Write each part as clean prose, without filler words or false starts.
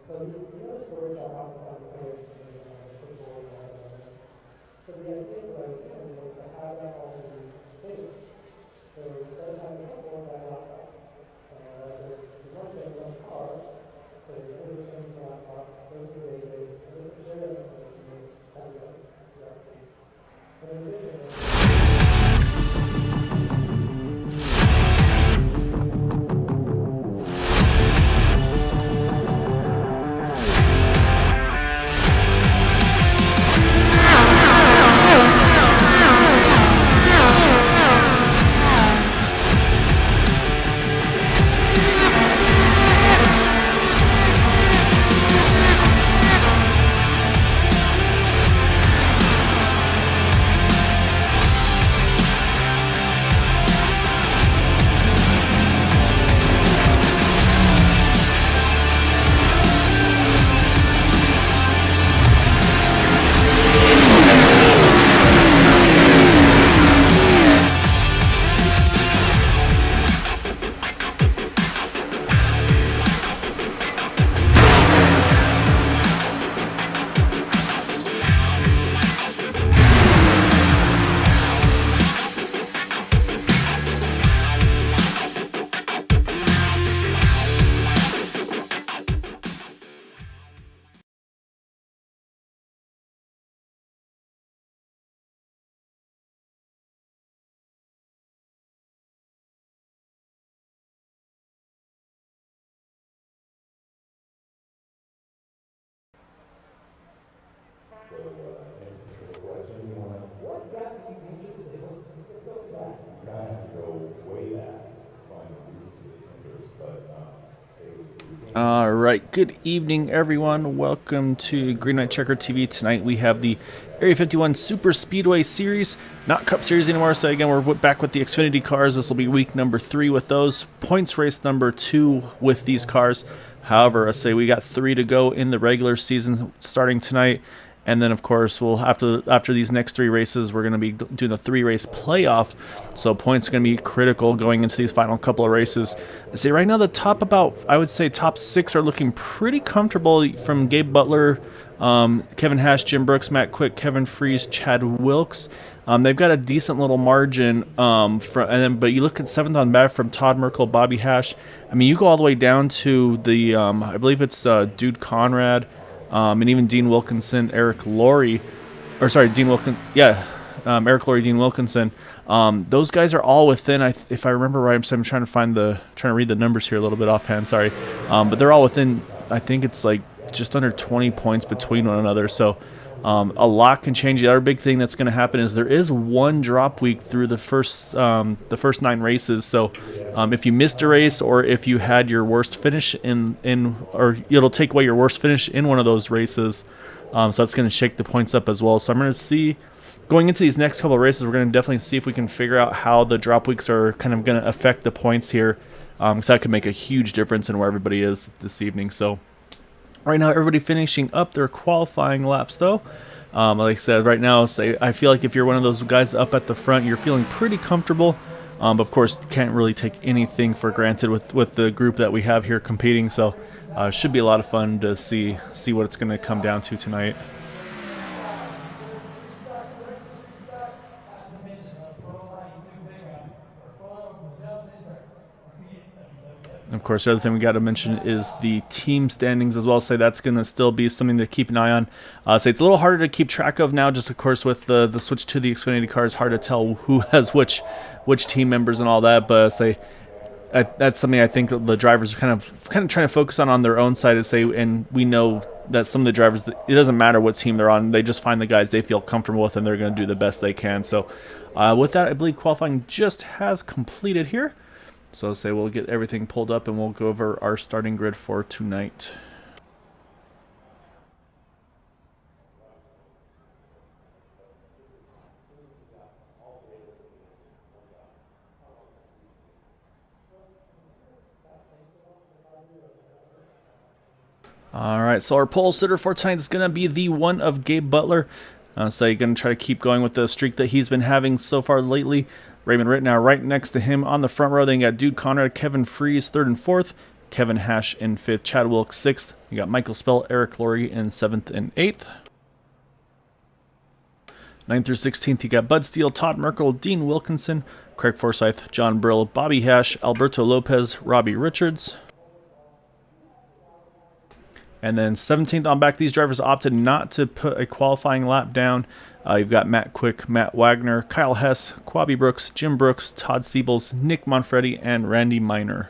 So you notice the workshop oftentimes always football and all that. So the idea what I was thinking was to have that also be stable. So instead of having a couple of that laptop, there's one thing, one car, so you put it in the laptop, goes to the database, and then share that information that way. But in addition, All right, good evening, everyone. Welcome to Green Knight Checker TV. Tonight we have the Area 51 Superspeedway Series, not Cup Series anymore. So again, we're back with the Xfinity cars. This will be week number 3 with those. Points race number 2 with these cars. However, I say we got 3 to go in the regular season starting tonight. And then, of course, we'll after these next 3 races, we're going to be doing the 3-race playoff. So points are going to be critical going into these final couple of races. I say right now the I would say top 6 are looking pretty comfortable from Gabe Butler, Kevin Hash, Jim Brooks, Matt Quick, Kevin Freese, Chad Wilkes. They've got a decent little margin, but you look at 7th on bat from Todd Merkel, Bobby Hash. I mean, you go all the way down to the, I believe it's Dude Conrad, and even Dean Wilkinson, Eric Laurie. Eric Laurie, Dean Wilkinson. Those guys are all within, if I remember right, I'm trying to read the numbers here a little bit offhand, sorry. But they're all within, I think it's like just under 20 points between one another. So a lot can change. The other big thing that's going to happen is there is one drop week through the first 9 races. So if you missed a race, or if you had your worst finish or it'll take away your worst finish in one of those races. So that's going to shake the points up as well. So I'm going to see, going into these next couple of races, we're going to definitely see if we can figure out how the drop weeks are kind of going to affect the points here. Because that could make a huge difference in where everybody is this evening. So right now, everybody finishing up their qualifying laps, though. Like I said, right now, I feel like if you're one of those guys up at the front, you're feeling pretty comfortable. But of course, can't really take anything for granted with the group that we have here competing. So should be a lot of fun to see what it's going to come down to tonight. Of course, the other thing we got to mention is the team standings as well. So that's going to still be something to keep an eye on. So it's a little harder to keep track of now, just of course with the switch to the Xfinity car. It's hard to tell who has which team members and all that. But that's something I think the drivers are kind of trying to focus on their own side. And we know that some of the drivers, it doesn't matter what team they're on, they just find the guys they feel comfortable with, and they're going to do the best they can. So with that, I believe qualifying just has completed here. So we'll get everything pulled up and we'll go over our starting grid for tonight. All right, so our pole sitter for tonight is going to be the one of Gabe Butler. So you're going to try to keep going with the streak that he's been having so far lately. Raymond Rittenau right next to him on the front row. Then you got Dude Conrad, Kevin Freese, 3rd and 4th. Kevin Hash in 5th, Chad Wilkes 6th. You got Michael Spell, Eric Laurie in 7th and 8th. 9th through 16th, you got Bud Steele, Todd Merkel, Dean Wilkinson, Craig Forsyth, John Brill, Bobby Hash, Alberto Lopez, Robbie Richards. And then 17th on back, these drivers opted not to put a qualifying lap down. You've got Matt Quick, Matt Wagner, Kyle Hess, Quabi Brooks, Jim Brooks, Todd Siebels, Nick Monfretti, and Randy Miner.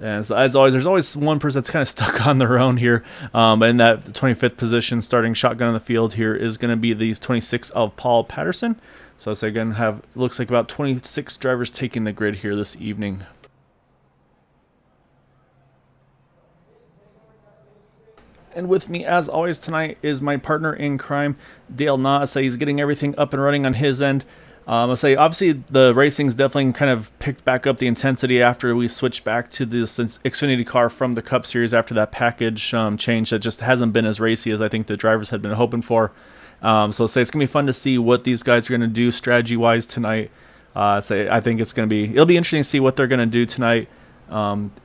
And as always, there's always one person that's kind of stuck on their own here. In that 25th position, starting shotgun on the field here is going to be the 26 of Paul Patterson. So it's again looks like about 26 drivers taking the grid here this evening. And with me, as always, tonight is my partner in crime, Dale Knott. So he's getting everything up and running on his end. I'll say, obviously, the racing's definitely kind of picked back up the intensity after we switched back to this Xfinity car from the Cup Series after that package change that just hasn't been as racy as I think the drivers had been hoping for. So I'll say it's going to be fun to see what these guys are going to do strategy-wise tonight. I think it'll be interesting to see what they're going to do tonight.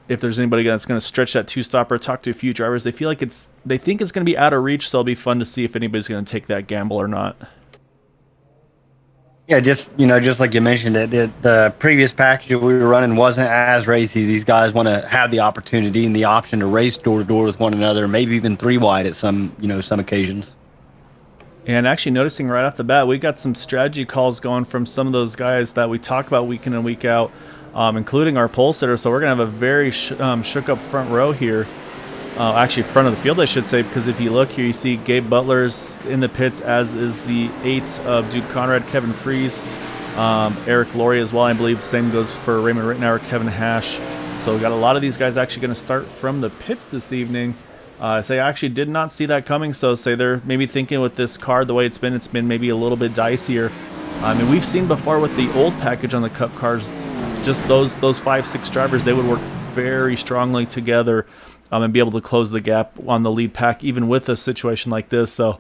If there's anybody that's going to stretch that two-stopper, talk to a few drivers. They think it's going to be out of reach, so it'll be fun to see if anybody's going to take that gamble or not. Yeah, just like you mentioned, the previous package we were running wasn't as racy. These guys want to have the opportunity and the option to race door to door with one another, maybe even 3 wide at some occasions. And actually noticing right off the bat, we got some strategy calls going from some of those guys that we talk about week in and week out, including our pole sitter. So we're going to have a very shook up front row here. Actually, front of the field, I should say, because if you look here, you see Gabe Butler's in the pits, as is the 8 of Duke Conrad, Kevin Fries, Eric Laurie as well. I believe same goes for Raymond Rittenauer, Kevin Hash. So we got a lot of these guys actually going to start from the pits this evening. I actually did not see that coming. So they're maybe thinking with this car, the way it's been maybe a little bit dicier. I mean, we've seen before with the old package on the Cup cars, just those 5-6 drivers, they would work very strongly together. And be able to close the gap on the lead pack, even with a situation like this. So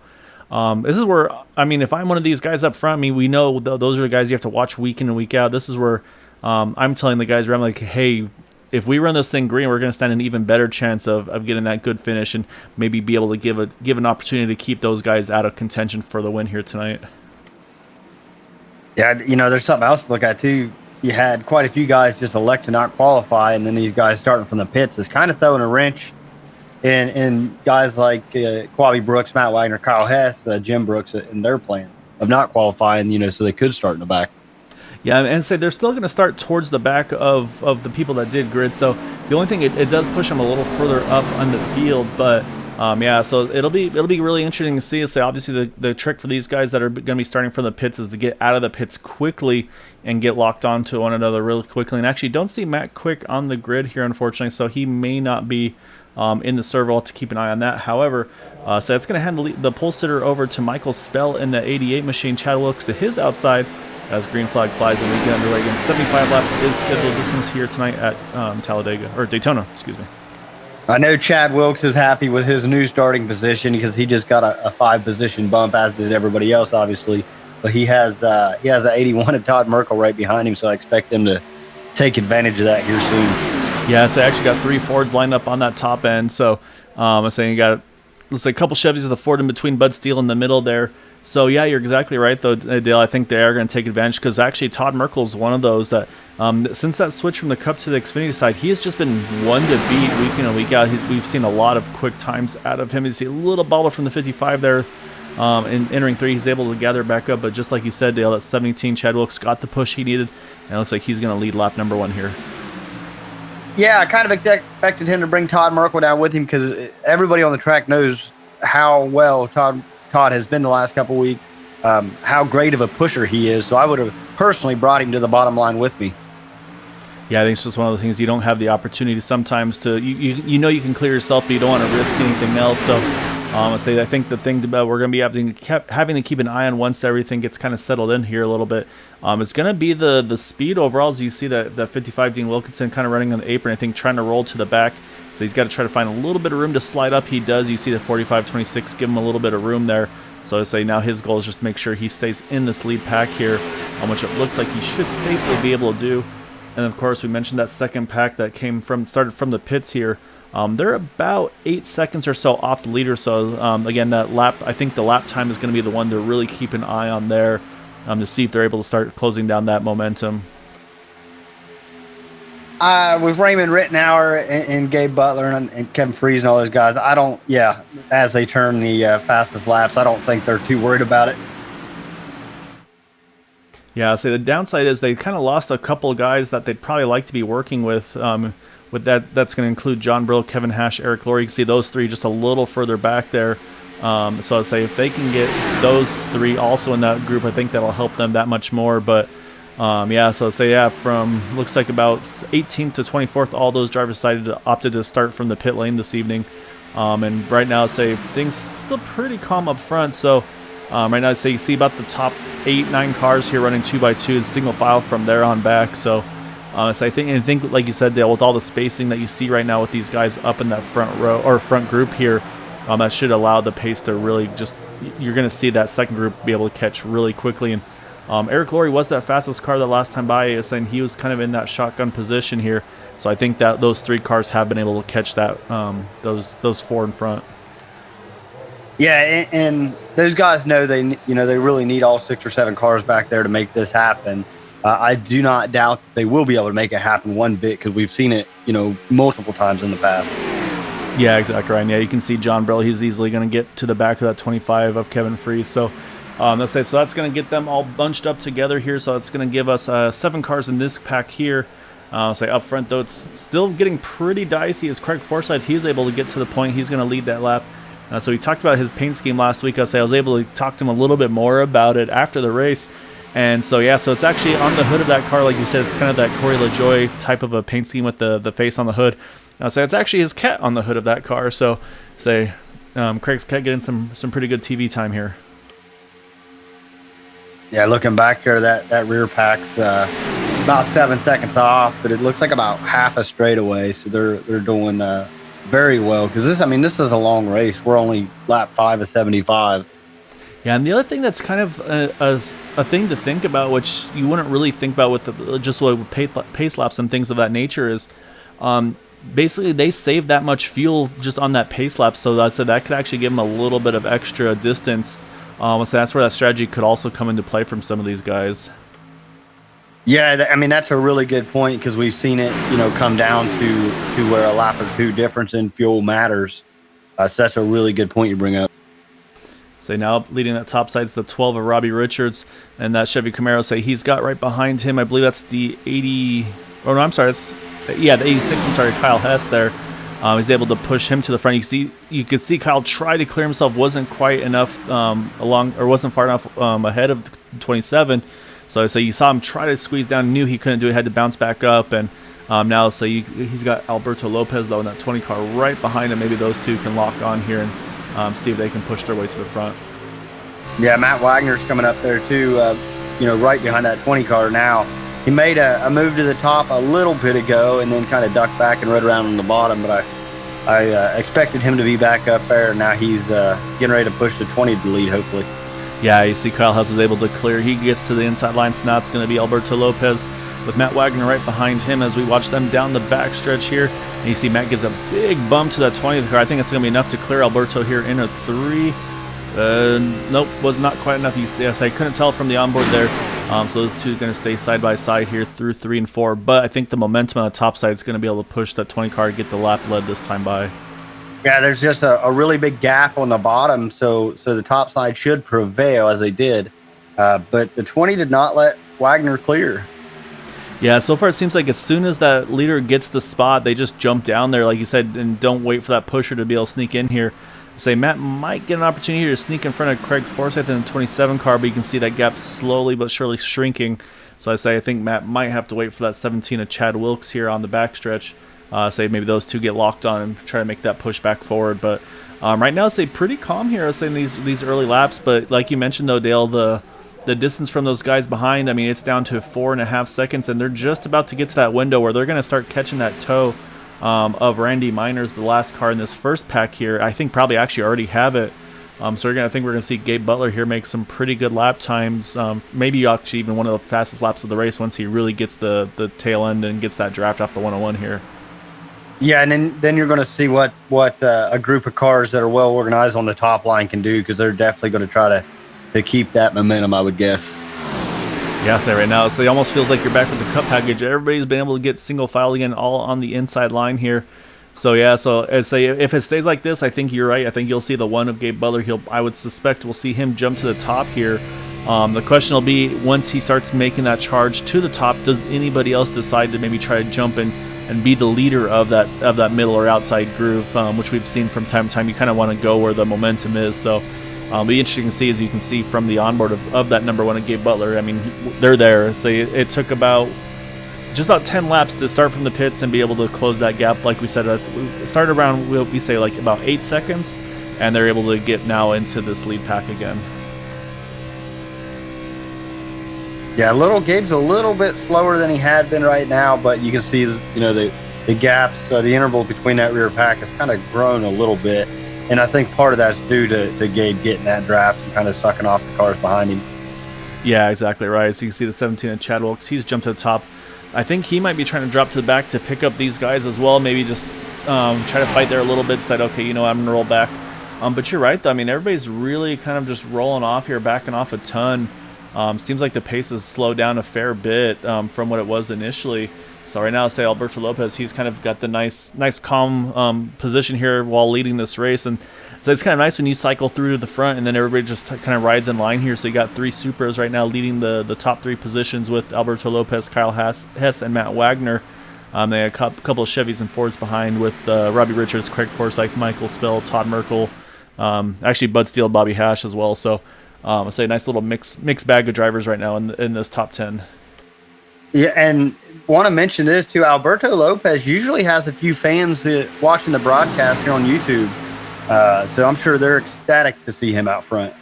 this is where, I mean, if I'm one of these guys up front, we know those are the guys you have to watch week in and week out. This is where I'm telling the guys around, like, hey, if we run this thing green, we're going to stand an even better chance of getting that good finish and maybe be able to give an opportunity to keep those guys out of contention for the win here tonight. Yeah, there's something else to look at, too. You had quite a few guys just elect to not qualify, and then these guys starting from the pits is kind of throwing a wrench in guys like Quabi Brooks, Matt Wagner, Kyle Hess, Jim Brooks in their plan of not qualifying, so they could start in the back. Yeah, and they're still going to start towards the back of the people that did grid. So the only thing, it does push them a little further up on the field, but yeah, so it'll be really interesting to see. So obviously the trick for these guys that are going to be starting from the pits is to get out of the pits quickly and get locked onto one another really quickly. And actually don't see Matt Quick on the grid here, unfortunately, so he may not be in the servo to keep an eye on that. However, so that's going to hand the pole sitter over to Michael Spell in the 88 machine. Chad Wilkes to his outside as green flag flies and we get underway again. 75 laps is scheduled distance here tonight at Daytona, excuse me. I know Chad Wilkes is happy with his new starting position because he just got a 5-position bump, as did everybody else, obviously. But he has the 81 of Todd Merkel right behind him, so I expect him to take advantage of that here soon. Yes, they actually got 3 Fords lined up on that top end. So I'm saying you got, looks like a couple Chevys with a Ford in between, Bud Steele in the middle there. So yeah, you're exactly right, though, Dale. I think they are going to take advantage because actually Todd Merkel's one of those that, since that switch from the Cup to the Xfinity side, he has just been one to beat week in and week out. We've seen a lot of quick times out of him. You see a little baller from the 55 there in entering 3. He's able to gather back up, but just like you said, Dale, that 17 Chad Wilkes got the push he needed, and it looks like he's going to lead lap number 1 here. Yeah, I kind of expected him to bring Todd Merkel down with him because everybody on the track knows how well Todd has been the last couple weeks, how great of a pusher he is. So I would have personally brought him to the bottom line with me. Yeah, I think it's just one of the things you don't have the opportunity sometimes to, you know you can clear yourself, but you don't want to risk anything else. So I think the thing about we're going to be having to keep an eye on once everything gets kind of settled in here a little bit. It's going to be the speed overall, as you see that 55 Dean Wilkinson kind of running on the apron, I think trying to roll to the back. So he's got to try to find a little bit of room to slide up. He does. You see the 45-26 give him a little bit of room there. So I say now his goal is just to make sure he stays in this lead pack here, which it looks like he should safely be able to do. And of course, we mentioned that second pack that started from the pits here. They're about 8 seconds or so off the leader. So again, that lap, I think the lap time is going to be the one to really keep an eye on there, to see if they're able to start closing down that momentum. With Raymond Rittenauer and Gabe Butler and Kevin Freeze and all those guys, as they turn the fastest laps, I don't think they're too worried about it. Yeah, so the downside is they kind of lost a couple of guys that they'd probably like to be working with. With that, that's going to include John Brill, Kevin Hash, Eric Laurie. You can see those three just a little further back there. So I'd say if they can get those three also in that group, I think that'll help them that much more. But so I'd say from looks like about 18th to 24th, all those drivers opted to start from the pit lane this evening. And right now, I'd say things still pretty calm up front. So right now, I'd say you see about the top 8-9 cars here running 2x2, single file from there on back. So I think, like you said, Dale, with all the spacing that you see right now with these guys up in that front row or front group here, that should allow the pace to really you're going to see that second group be able to catch really quickly. And Eric Laurie was that fastest car the last time by, and he was kind of in that shotgun position here. So I think that those 3 cars have been able to catch that those 4 in front. Yeah, and those guys know they really need all 6 or 7 cars back there to make this happen. I do not doubt that they will be able to make it happen one bit, because we've seen it, multiple times in the past. Yeah, exactly right. And yeah, you can see John Brill. He's easily going to get to the back of that 25 of Kevin Freeze. So let's say that's going to get them all bunched up together here. So it's going to give us 7 cars in this pack here. Say up front though, it's still getting pretty dicey as Craig Forsyth. He's able to get to the point. He's going to lead that lap. So we talked about his paint scheme last week. I was able to talk to him a little bit more about it after the race. And so it's actually on the hood of that car, like you said, it's kind of that Corey LaJoie type of a paint scheme with the face on the hood. So it's actually his cat on the hood of that car. So Craig's cat getting some pretty good TV time here. Yeah, looking back there, that rear pack's about 7 seconds off, but it looks like about half a straightaway. So they're doing very well, because this is a long race. We're only lap 5 of 75. Yeah, and the other thing that's kind of a thing to think about, which you wouldn't really think about with just with pace laps and things of that nature, is basically they save that much fuel just on that pace lap. So I said that could actually give them a little bit of extra distance. So that's where that strategy could also come into play from some of these guys. Yeah, that's a really good point, because we've seen it, come down to where a lap or 2 difference in fuel matters. So that's a really good point you bring up. So now leading that top side is the 12 of Robbie Richards, and that Chevy Camaro. He's got right behind him, I believe that's the 80. Oh no, I'm sorry, the 86. I'm sorry, Kyle Hess there. He's able to push him to the front. You could see Kyle try to clear himself, wasn't quite enough wasn't far enough ahead of 27. So you saw him try to squeeze down, knew he couldn't do it, had to bounce back up, and now he's got Alberto Lopez though in that 20 car right behind him. Maybe those two can lock on here and see if they can push their way to the front. Yeah, Matt Wagner's coming up there too, right behind that 20 car now. He made a move to the top a little bit ago and then kind of ducked back and rode around on the bottom, but I expected him to be back up there. Now he's getting ready to push the 20 to lead, hopefully. Yeah, you see Kyle Hess was able to clear. He gets to the inside line, so now it's going to be Alberto Lopez with Matt Wagner right behind him as we watch them down the backstretch here. And you see Matt gives a big bump to that 20th car. I think it's going to be enough to clear Alberto here in a 3. Nope, was not quite enough. Yes, I couldn't tell from the onboard there. So those two are going to stay side by side here through 3 and 4. But I think the momentum on the top side is going to be able to push that 20 car to get the lap led this time by. Yeah, there's just a really big gap on the bottom, so the top side should prevail as they did. But the 20 did not let Wagner clear. Yeah, so far it seems like as soon as that leader gets the spot, they just jump down there, like you said, and don't wait for that pusher to be able to sneak in here. Matt might get an opportunity here to sneak in front of Craig Forsyth in the 27 car, but you can see that gap slowly but surely shrinking. So I think Matt might have to wait for that 17 of Chad Wilkes here on the backstretch. Maybe those two get locked on and try to make that push back forward. But right now, pretty calm here, in these early laps. But like you mentioned, though, Dale, the distance from those guys behind, it's down to 4.5 seconds, and they're just about to get to that window where they're going to start catching that toe of Randy Miners, the last car in this first pack here. I think probably actually already have it I think we're going to see Gabe Butler here make some pretty good lap times. Maybe actually even one of the fastest laps of the race once he really gets the tail end and gets that draft off the 101 here. Yeah, and then you're going to see what a group of cars that are well organized on the top line can do, because they're definitely going to try to keep that momentum, I would guess. Yeah, say right now, so it almost feels like you're back with the Cup package. Everybody's been able to get single file again, all on the inside line here. So yeah, so I say if it stays like this, I think you're right. I think you'll see the one of Gabe Butler. I would suspect we'll see him jump to the top here. The question will be, once he starts making that charge to the top, does anybody else decide to maybe try to jump in and be the leader of that middle or outside groove, which we've seen from time to time. You kind of want to go where the momentum is. So it'll be interesting to see, as you can see from the onboard of that number 1 of Gabe Butler. I mean, they're there. So it took just about 10 laps to start from the pits and be able to close that gap. Like we said, it started around, we say like about 8 seconds, and they're able to get now into this lead pack again. Yeah, Gabe's a little bit slower than he had been right now, but you can see, the gaps, the interval between that rear pack has kind of grown a little bit, and I think part of that's due to Gabe getting that draft and kind of sucking off the cars behind him. Yeah, exactly right. So you can see the 17 of Chad Wilkes. He's jumped to the top. I think he might be trying to drop to the back to pick up these guys as well. Maybe just try to fight there a little bit. Decide, okay, I'm going to roll back. But you're right, though. I mean, everybody's really kind of just rolling off here, backing off a ton. Seems like the pace has slowed down a fair bit from what it was initially. So right now, say Alberto Lopez, he's kind of got the nice calm position here while leading this race. And so it's kind of nice when you cycle through to the front and then everybody just kind of rides in line here. So you got 3 Supras right now leading the top 3 positions with Alberto Lopez, Kyle Hess, and Matt Wagner. They had a couple of Chevys and Fords behind with Robbie Richards, Craig Forsyth, Michael Spill, Todd Merkel, actually Bud Steele, Bobby Hash as well. So I'll say a nice little mixed bag of drivers right now in this top 10. Yeah, and want to mention this too. Alberto Lopez usually has a few fans watching the broadcast here on YouTube, so I'm sure they're ecstatic to see him out front.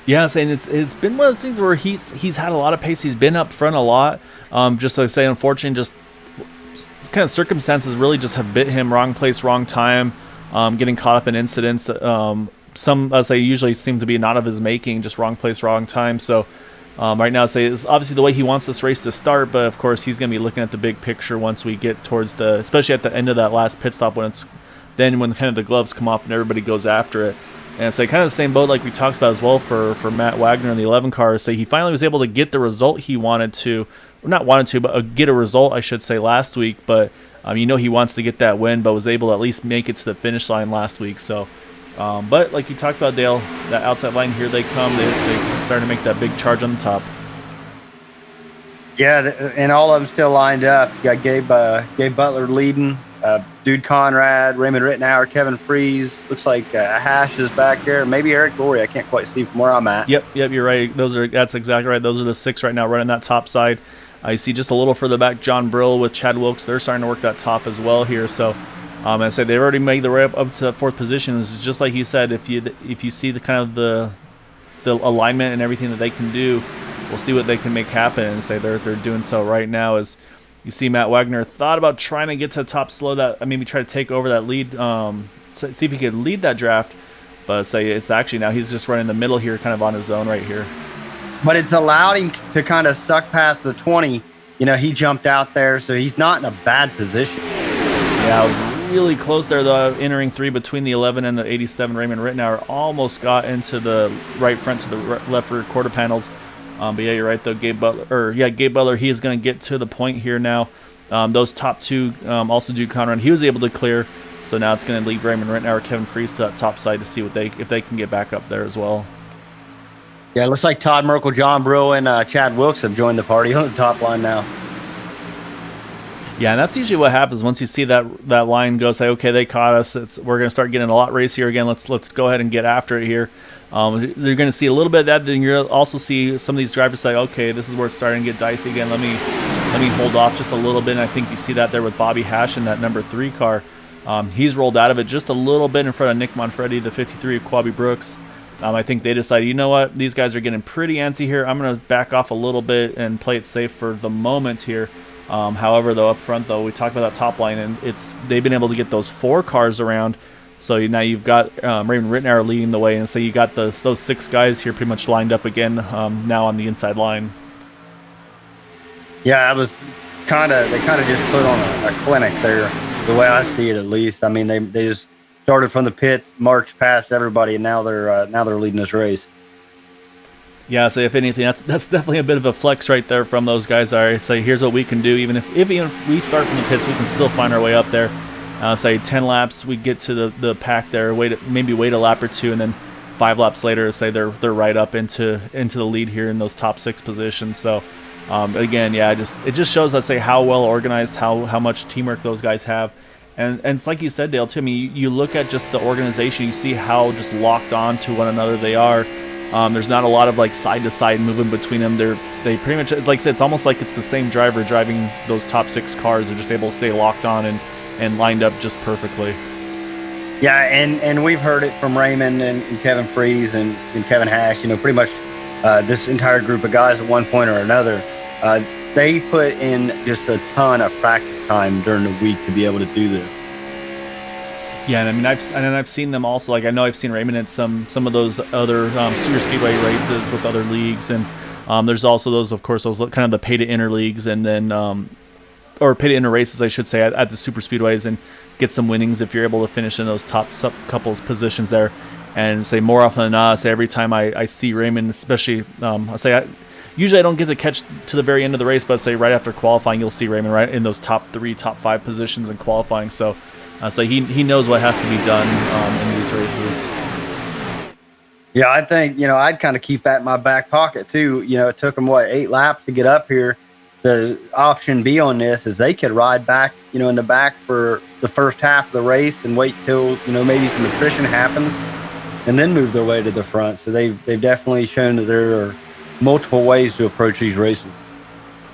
Yes, and it's been one of those things where he's had a lot of pace. He's been up front a lot. Just like I say, unfortunately, just kind of circumstances really just have bit him. Wrong place, wrong time. Getting caught up in incidents. Some, as I usually seem to be not of his making, just wrong place, wrong time. So right now, say it's obviously the way he wants this race to start, but of course he's going to be looking at the big picture once we get towards especially at the end of that last pit stop when kind of the gloves come off and everybody goes after it. And it's like kind of the same boat like we talked about as well for Matt Wagner in the 11 car. Say he finally was able to get the result he wanted to, or not wanted to, but get a result, I should say, last week. But he wants to get that win, but was able to at least make it to the finish line last week. So. But like you talked about, Dale, that outside line, here they come. They starting to make that big charge on the top. Yeah, and all of them still lined up. You got Gabe Butler leading, Dude Conrad, Raymond Rittenauer, Kevin Freeze. Looks like Hash is back there. Maybe Eric Gorey. I can't quite see from where I'm at. Yep, you're right. That's exactly right. Those are the 6 right now running that top side. I see just a little further back John Brill with Chad Wilkes. They're starting to work that top as well here. So. I said they've already made the way up to 4th position. It's just like you said, if you see the kind of the alignment and everything that they can do, we'll see what they can make happen. And say they're doing so right now. As you see, Matt Wagner thought about trying to get to the top, slow that, maybe try to take over that lead, see if he could lead that draft. But say it's actually now he's just running the middle here, kind of on his own right here. But it's allowed him to kind of suck past the 20. He jumped out there, so he's not in a bad position. Yeah. Really close there, though, entering 3 between the 11 and the 87. Raymond Rittenauer almost got into the right front to the left rear quarter panels. But yeah, you're right, though. Gabe Butler, he is going to get to the point here now. Those top 2, also Dude Conrad, he was able to clear. So now it's going to leave Raymond Rittenauer, Kevin Freeze to that top side to see if they can get back up there as well. Yeah, it looks like Todd Merkel, John Brill, and Chad Wilkes have joined the party on the top line now. Yeah, and that's usually what happens once you see that line go. Say, okay, they caught us. We're going to start getting a lot racier again. Let's go ahead and get after it here. You're going to see a little bit of that. Then you'll also see some of these drivers say, okay, this is where it's starting to get dicey again. Let me hold off just a little bit. And I think you see that there with Bobby Hash in that number 3 car. He's rolled out of it just a little bit in front of Nick Monfretti, the 53 of Quabi Brooks. I think they decided, you know what, these guys are getting pretty antsy here. I'm going to back off a little bit and play it safe for the moment here. However, though, up front, though, we talked about that top line, and they've been able to get those 4 cars around So now you've got Raymond Rittenauer leading the way, and so you got those 6 guys here pretty much lined up again now on the inside line. Yeah, they kind of just put on a clinic there, the way I see it at least. I mean, they just started from the pits, marched past everybody, and now they're leading this race. Yeah, so if anything, that's definitely a bit of a flex right there from those guys. All right, say here's what we can do. Even if we start from the pits, we can still find our way up there. Say 10 laps, we get to the pack there. Maybe wait a lap or two, and then 5 laps later, say they're right up into the lead here in those top 6 positions. So again, yeah, it just shows, let's say, how well organized, how much teamwork those guys have. And it's like you said, Dale, too. I mean, you look at just the organization, you see how just locked on to one another they are. There's not a lot of like side-to-side movement between them. They pretty much, like I said, it's almost like it's the same driver driving those top 6 cars. They're just able to stay locked on and lined up just perfectly. Yeah, and we've heard it from Raymond and Kevin Freeze and Kevin Hash. Pretty much this entire group of guys at one point or another, they put in just a ton of practice time during the week to be able to do this. Yeah, and I mean, I've seen them also. Like, I know I've seen Raymond at some of those other Superspeedway races with other leagues, and there's also those kind of the pay-to-enter leagues, and then or pay-to-enter races, I should say, at the Superspeedways, and get some winnings if you're able to finish in those top couple positions there. And say more often than not, say every time I see Raymond, especially usually I don't get to catch to the very end of the race, but say right after qualifying, you'll see Raymond right in those top 3, top 5 positions in qualifying. So he knows what has to be done in these races. Yeah, I think, I'd kind of keep that in my back pocket too. It took them 8 laps to get up here. The option B on this is they could ride back, in the back for the first half of the race and wait till, maybe some attrition happens and then move their way to the front. So they've definitely shown that there are multiple ways to approach these races.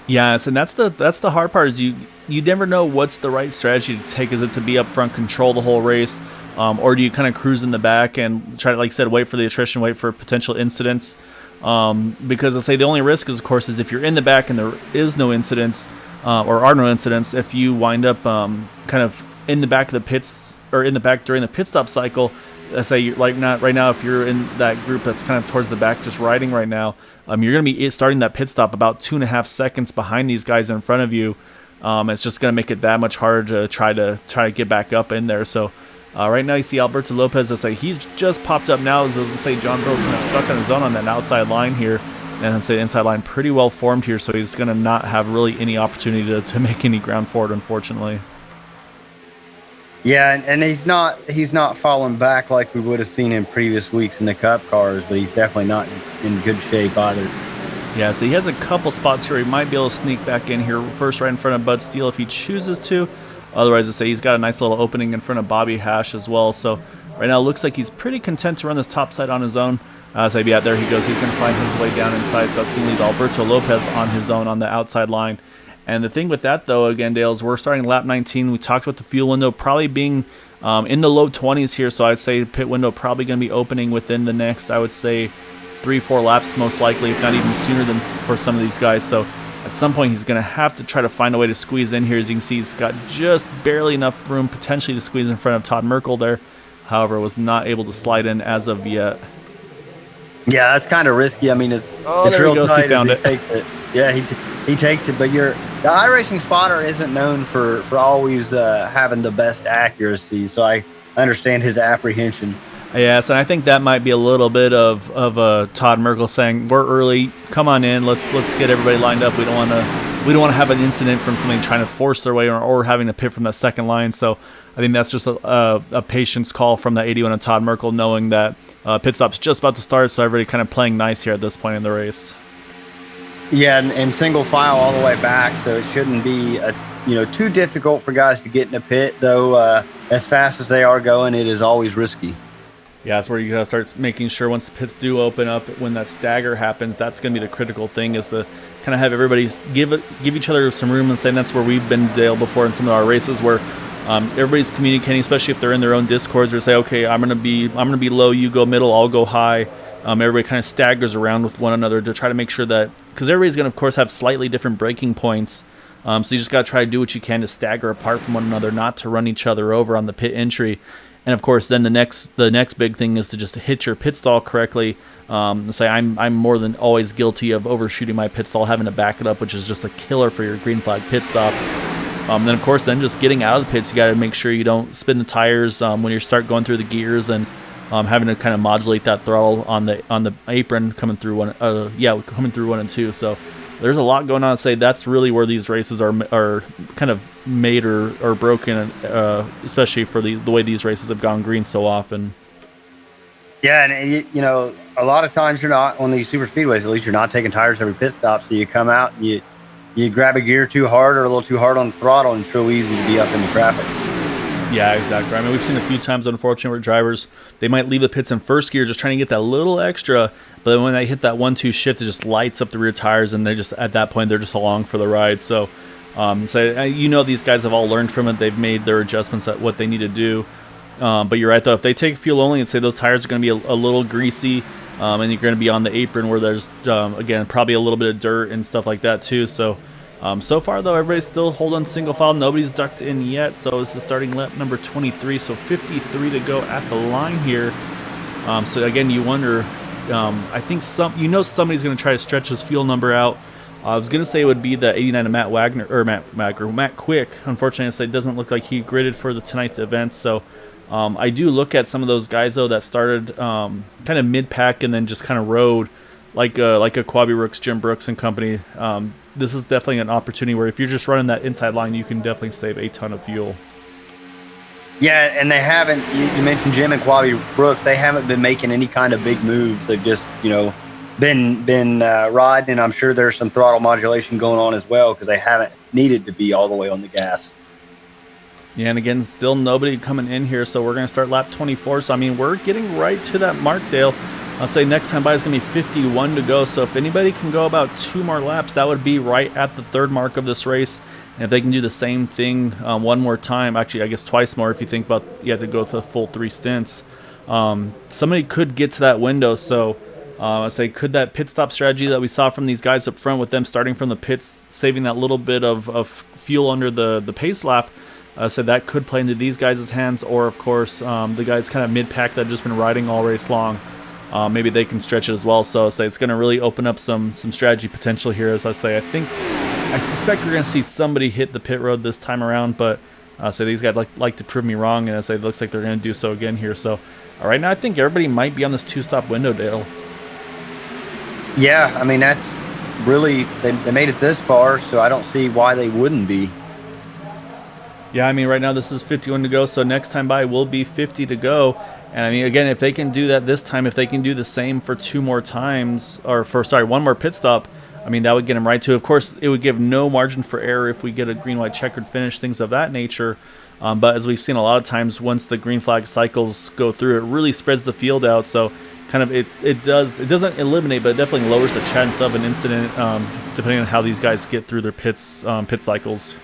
Yes, and that's the hard part is you never know what's the right strategy to take. Is it to be up front, control the whole race, or do you kind of cruise in the back and try to, like I said, wait for the attrition, wait for potential incidents? Because I say the only risk is, of course, is if you're in the back and there is no incidents or are no incidents, if you wind up kind of in the back of the pits or in the back during the pit stop cycle, let's say not right now, if you're in that group that's kind of towards the back just riding right now, you're going to be starting that pit stop about 2.5 seconds behind these guys in front of you. It's just going to make it that much harder to try to get back up in there. So right now you see Alberto Lopez. I say he's just popped up now. As I say, John Burrow kind of stuck on his own on that outside line here, and I say inside line pretty well formed here. So he's going to not have really any opportunity to make any ground forward, unfortunately. Yeah, and he's not falling back like we would have seen in previous weeks in the Cup cars, but he's definitely not in good shape either. Yeah, so he has a couple spots here. He might be able to sneak back in here first right in front of Bud Steele if he chooses to. Otherwise, I say he's got a nice little opening in front of Bobby Hash as well. So right now it looks like he's pretty content to run this top side on his own. So yeah, there he goes. He's going to find his way down inside. So that's going to leave Alberto Lopez on his own on the outside line. And the thing with that, though, again, Dale, is we're starting lap 19. We talked about the fuel window probably being in the low 20s here. So I'd say pit window probably going to be opening within the next, I would say, 3-4 laps most likely, if not even sooner than for some of these guys. So at some point he's going to have to try to find a way to squeeze in here. As you can see, he's got just barely enough room potentially to squeeze in front of Todd Merkel there. However, was not able to slide in as of yet. Yeah, that's kind of risky. I mean, it's real tight. He found it. Takes it. Yeah, he takes it. But the iRacing spotter isn't known for always having the best accuracy. So I understand his apprehension. Yes, and I think that might be a little bit of Todd Merkel saying, "We're early. Come on in. Let's get everybody lined up. We don't want to have an incident from somebody trying to force their way or having to pit from that second line." So I think that's just a patience call from that 81 and Todd Merkel, knowing that pit stop's just about to start. So everybody kind of playing nice here at this point in the race. Yeah, and single file all the way back, so it shouldn't be too difficult for guys to get in a pit. Though as fast as they are going, it is always risky. Yeah, that's where you got to start making sure once the pits do open up, when that stagger happens, that's going to be the critical thing, is to kind of have everybody give each other some room. And saying that's where we've been, Dale, before in some of our races, where everybody's communicating, especially if they're in their own discords, or say, okay, I'm gonna be low, you go middle, I'll go high. Everybody kind of staggers around with one another to try to make sure that, because everybody's going to, of course, have slightly different braking points. So you just got to try to do what you can to stagger apart from one another, not to run each other over on the pit entry. And of course, then the next big thing is to just hit your pit stall correctly. Say I'm more than always guilty of overshooting my pit stall, having to back it up, which is just a killer for your green flag pit stops. Then of course, then just getting out of the pits, you got to make sure you don't spin the tires when you start going through the gears, and having to kind of modulate that throttle on the apron coming through coming through 1 and 2. So there's a lot going on. Say that's really where these races are kind of made or broken, especially for the way these races have gone green so often. Yeah, and you know, a lot of times you're not on these super speedways. At least you're not taking tires every pit stop. So you come out and you grab a gear too hard or a little too hard on the throttle, and it's real easy to be up in the traffic. Yeah, exactly. I mean, we've seen a few times, unfortunately, where drivers, they might leave the pits in first gear just trying to get that little extra, but then when they hit that 1-2 shift, it just lights up the rear tires, and they just, at that point, they're just along for the ride. So you know, these guys have all learned from it. They've made their adjustments at what they need to do. But you're right, though. If they take fuel only and say those tires are going to be a little greasy, and you're going to be on the apron where there's, again, probably a little bit of dirt and stuff like that, too. So so far, though, everybody's still holding single file. Nobody's ducked in yet. So this is starting lap number 23. So 53 to go at the line here. So, again, you wonder, I think somebody's going to try to stretch his fuel number out. I was going to say it would be the 89 of Matt Quick. Unfortunately, it doesn't look like he gridded for tonight's event. So I do look at some of those guys, though, that started kind of mid-pack and then just kind of rode like a Quabi Brooks, Jim Brooks and company. This is definitely an opportunity where if you're just running that inside line, you can definitely save a ton of fuel. Yeah, and they haven't, you mentioned Jim and Quabi Brooks, they haven't been making any kind of big moves. They've just, been riding, and I'm sure there's some throttle modulation going on as well because they haven't needed to be all the way on the gas. Yeah, and again, still nobody coming in here, so we're going to start lap 24. So, I mean, we're getting right to that mark, Dale. I'll say next time by is going to be 51 to go. So if anybody can go about 2 more laps, that would be right at the 3rd mark of this race. And if they can do the same thing one more time, actually, I guess twice more if you think about you have to go through the full 3 stints, somebody could get to that window. So I say, could that pit stop strategy that we saw from these guys up front with them starting from the pits, saving that little bit of fuel under the pace lap, so that could play into these guys' hands, or of course the guys kind of mid-pack that have just been riding all race long. Maybe they can stretch it as well. So I say it's going to really open up some strategy potential here. As I say, I suspect we're going to see somebody hit the pit road this time around, but I say these guys like to prove me wrong, and I say it looks like they're going to do so again here. So right now I think everybody might be on this 2-stop window, Dale. Yeah, I mean, that's really, they made it this far, so I don't see why they wouldn't be. Yeah, I mean, right now this is 51 to go, so next time by will be 50 to go. And I mean, again, if they can do that this time, if they can do the same for 2 more times, or one more pit stop, I mean, that would get them right to. Of course, it would give no margin for error if we get a green-white checkered finish, things of that nature. But as we've seen a lot of times, once the green flag cycles go through, it really spreads the field out. So kind of it doesn't eliminate, but it definitely lowers the chance of an incident, depending on how these guys get through their pit cycles.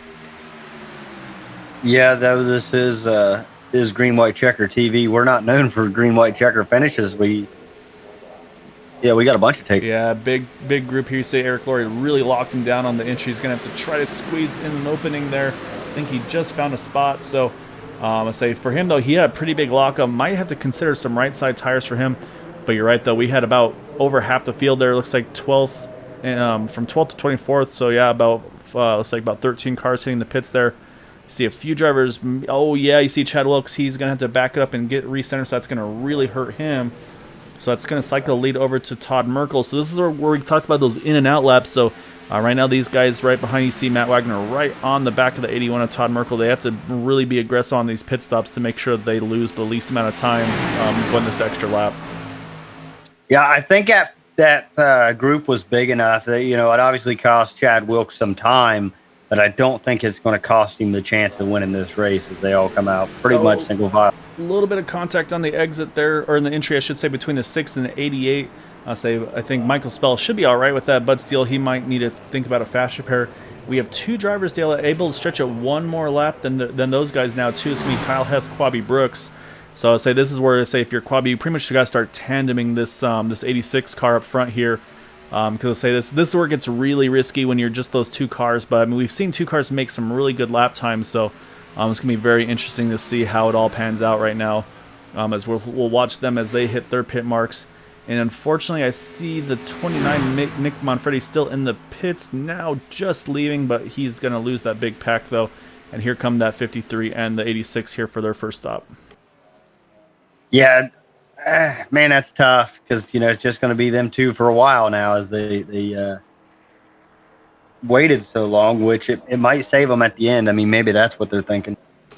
Yeah, this is green white checker TV. We're not known for green white checker finishes. We got a bunch of take. Yeah, big group here. You say Eric Laurie really locked him down on the entry. He's gonna have to try to squeeze in an opening there. I think he just found a spot. So I say for him though, he had a pretty big lockup. Might have to consider some right side tires for him. But you're right though, we had about over half the field there. Looks like 12th, and from 12th to 24th. So yeah, looks like about 13 cars hitting the pits there. You see a few drivers. Oh yeah, you see Chad Wilkes. He's gonna have to back it up and get recenter. So that's gonna really hurt him. So that's going to cycle the lead over to Todd Merkel. So this is where we talked about those in and out laps. So right now these guys right behind you see Matt Wagner right on the back of the 81 of Todd Merkel. They have to really be aggressive on these pit stops to make sure that they lose the least amount of time going this extra lap. Yeah, I think that group was big enough that, it obviously cost Chad Wilkes some time, but I don't think it's going to cost him the chance of winning this race as they all come out pretty much single file. A little bit of contact on the exit there, or in the entry, I should say, between the 6th and the 88. I think Michael Spell should be all right with that, but still, he might need to think about a fast repair. We have 2 drivers, Dale, able to stretch it one more lap than those guys now, too. It's me, Kyle Hess, Quabi Brooks. So I say this is where I say if you're Quabi, you pretty much got to start tandeming this 86 car up front here. Because I say this is where it gets really risky when you're just those 2 cars. But I mean, we've seen 2 cars make some really good lap times, so It's going to be very interesting to see how it all pans out right now, as we'll watch them as they hit their pit marks. And unfortunately, I see the 29 Nick Manfredi still in the pits now, just leaving, but he's going to lose that big pack though. And here come that 53 and the 86 here for their first stop. Yeah, man, that's tough because, you know, it's just going to be them two for a while now as they waited so long, which it might save them at the end. I mean, maybe that's what they're thinking.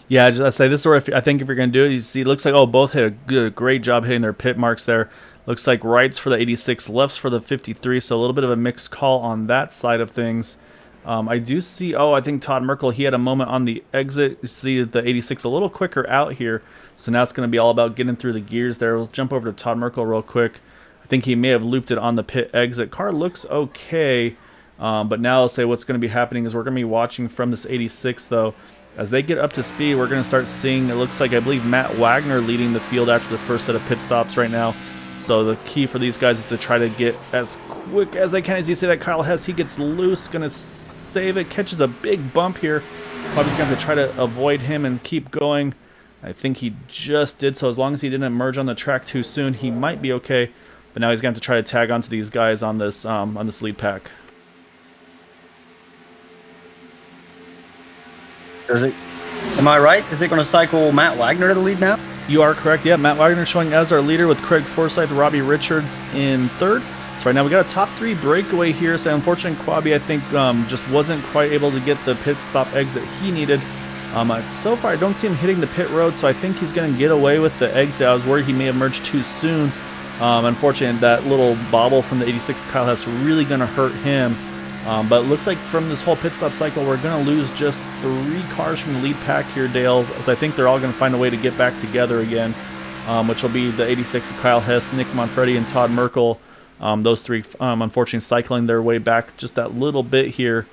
Yeah, I say this is where I think if you're going to do it, you see, it looks like, oh, both hit a great job hitting their pit marks there. Looks like rights for the 86, lefts for the 53, so a little bit of a mixed call on that side of things. I do see, I think Todd Merkel, he had a moment on the exit. You see the 86 a little quicker out here, so now it's going to be all about getting through the gears there. We'll jump over to Todd Merkel real quick. I think he may have looped it on the pit exit. Car looks okay, but now I'll say what's going to be happening is we're going to be watching from this 86, though. As they get up to speed, we're going to start seeing, it looks like, I believe, Matt Wagner leading the field after the first set of pit stops right now. So the key for these guys is to try to get as quick as they can. As you see that Kyle Hess, he gets loose, going to save it, catches a big bump here. Probably just going to try to avoid him and keep going. I think he just did so. As long as he didn't emerge on the track too soon, he might be okay. But now he's going to have to try to tag onto these guys on this lead pack. Am I right? Is it going to cycle Matt Wagner to the lead now? You are correct. Yeah, Matt Wagner showing as our leader with Craig Forsyth, Robbie Richards in third. So right now we got a top three breakaway here. So unfortunately, Quabi, I think, just wasn't quite able to get the pit stop exit he needed. So far, I don't see him hitting the pit road, so I think he's going to get away with the exit. I was worried he may have merged too soon. Unfortunately, that little bobble from the 86 Kyle Hess really going to hurt him. But it looks like from this whole pit stop cycle, we're going to lose just 3 cars from the lead pack here, Dale, as I think they're all going to find a way to get back together again, which will be the 86 of Kyle Hess, Nick Manfredi, and Todd Merkel. Those 3, unfortunately, cycling their way back just that little bit here.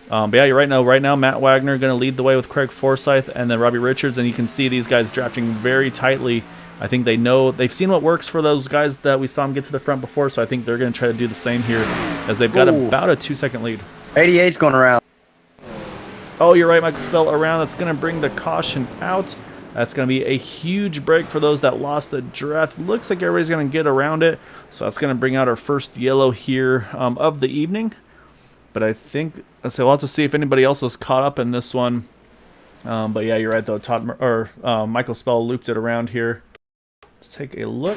But yeah, right now, Matt Wagner going to lead the way with Craig Forsyth and then Robbie Richards, and you can see these guys drafting very tightly. I think they've seen what works for those guys that we saw them get to the front before, so I think they're going to try to do the same here as they've got about a 2-second lead. 88's going around. Oh, you're right, Michael Spell around. That's going to bring the caution out. That's going to be a huge break for those that lost the draft. Looks like everybody's going to get around it, so that's going to bring out our first yellow here of the evening. But I think, so we'll have to see if anybody else was caught up in this one. But yeah, you're right, though. Michael Spell looped it around here. Let's take a look.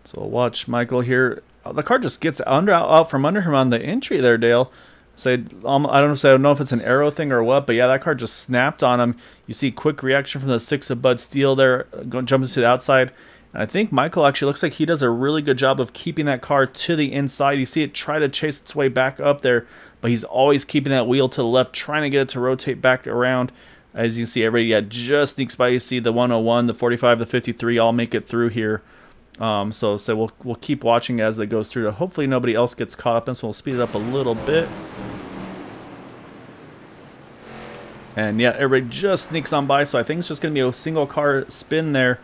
So we'll watch Michael here. The car just gets out from under him on the entry there, Dale. I don't know if it's an aero thing or what, but yeah, that car just snapped on him. You see quick reaction from the 6 of Bud Steele there, jumping to the outside. And I think Michael actually looks like he does a really good job of keeping that car to the inside. You see it try to chase its way back up there, but he's always keeping that wheel to the left, trying to get it to rotate back around. As you can see, everybody just sneaks by. You see the 101, the 45, the 53 all make it through here. So we'll keep watching as it goes through. Hopefully nobody else gets caught up in, so we'll speed it up a little bit. And yeah, everybody just sneaks on by, so I think it's just going to be a single car spin there,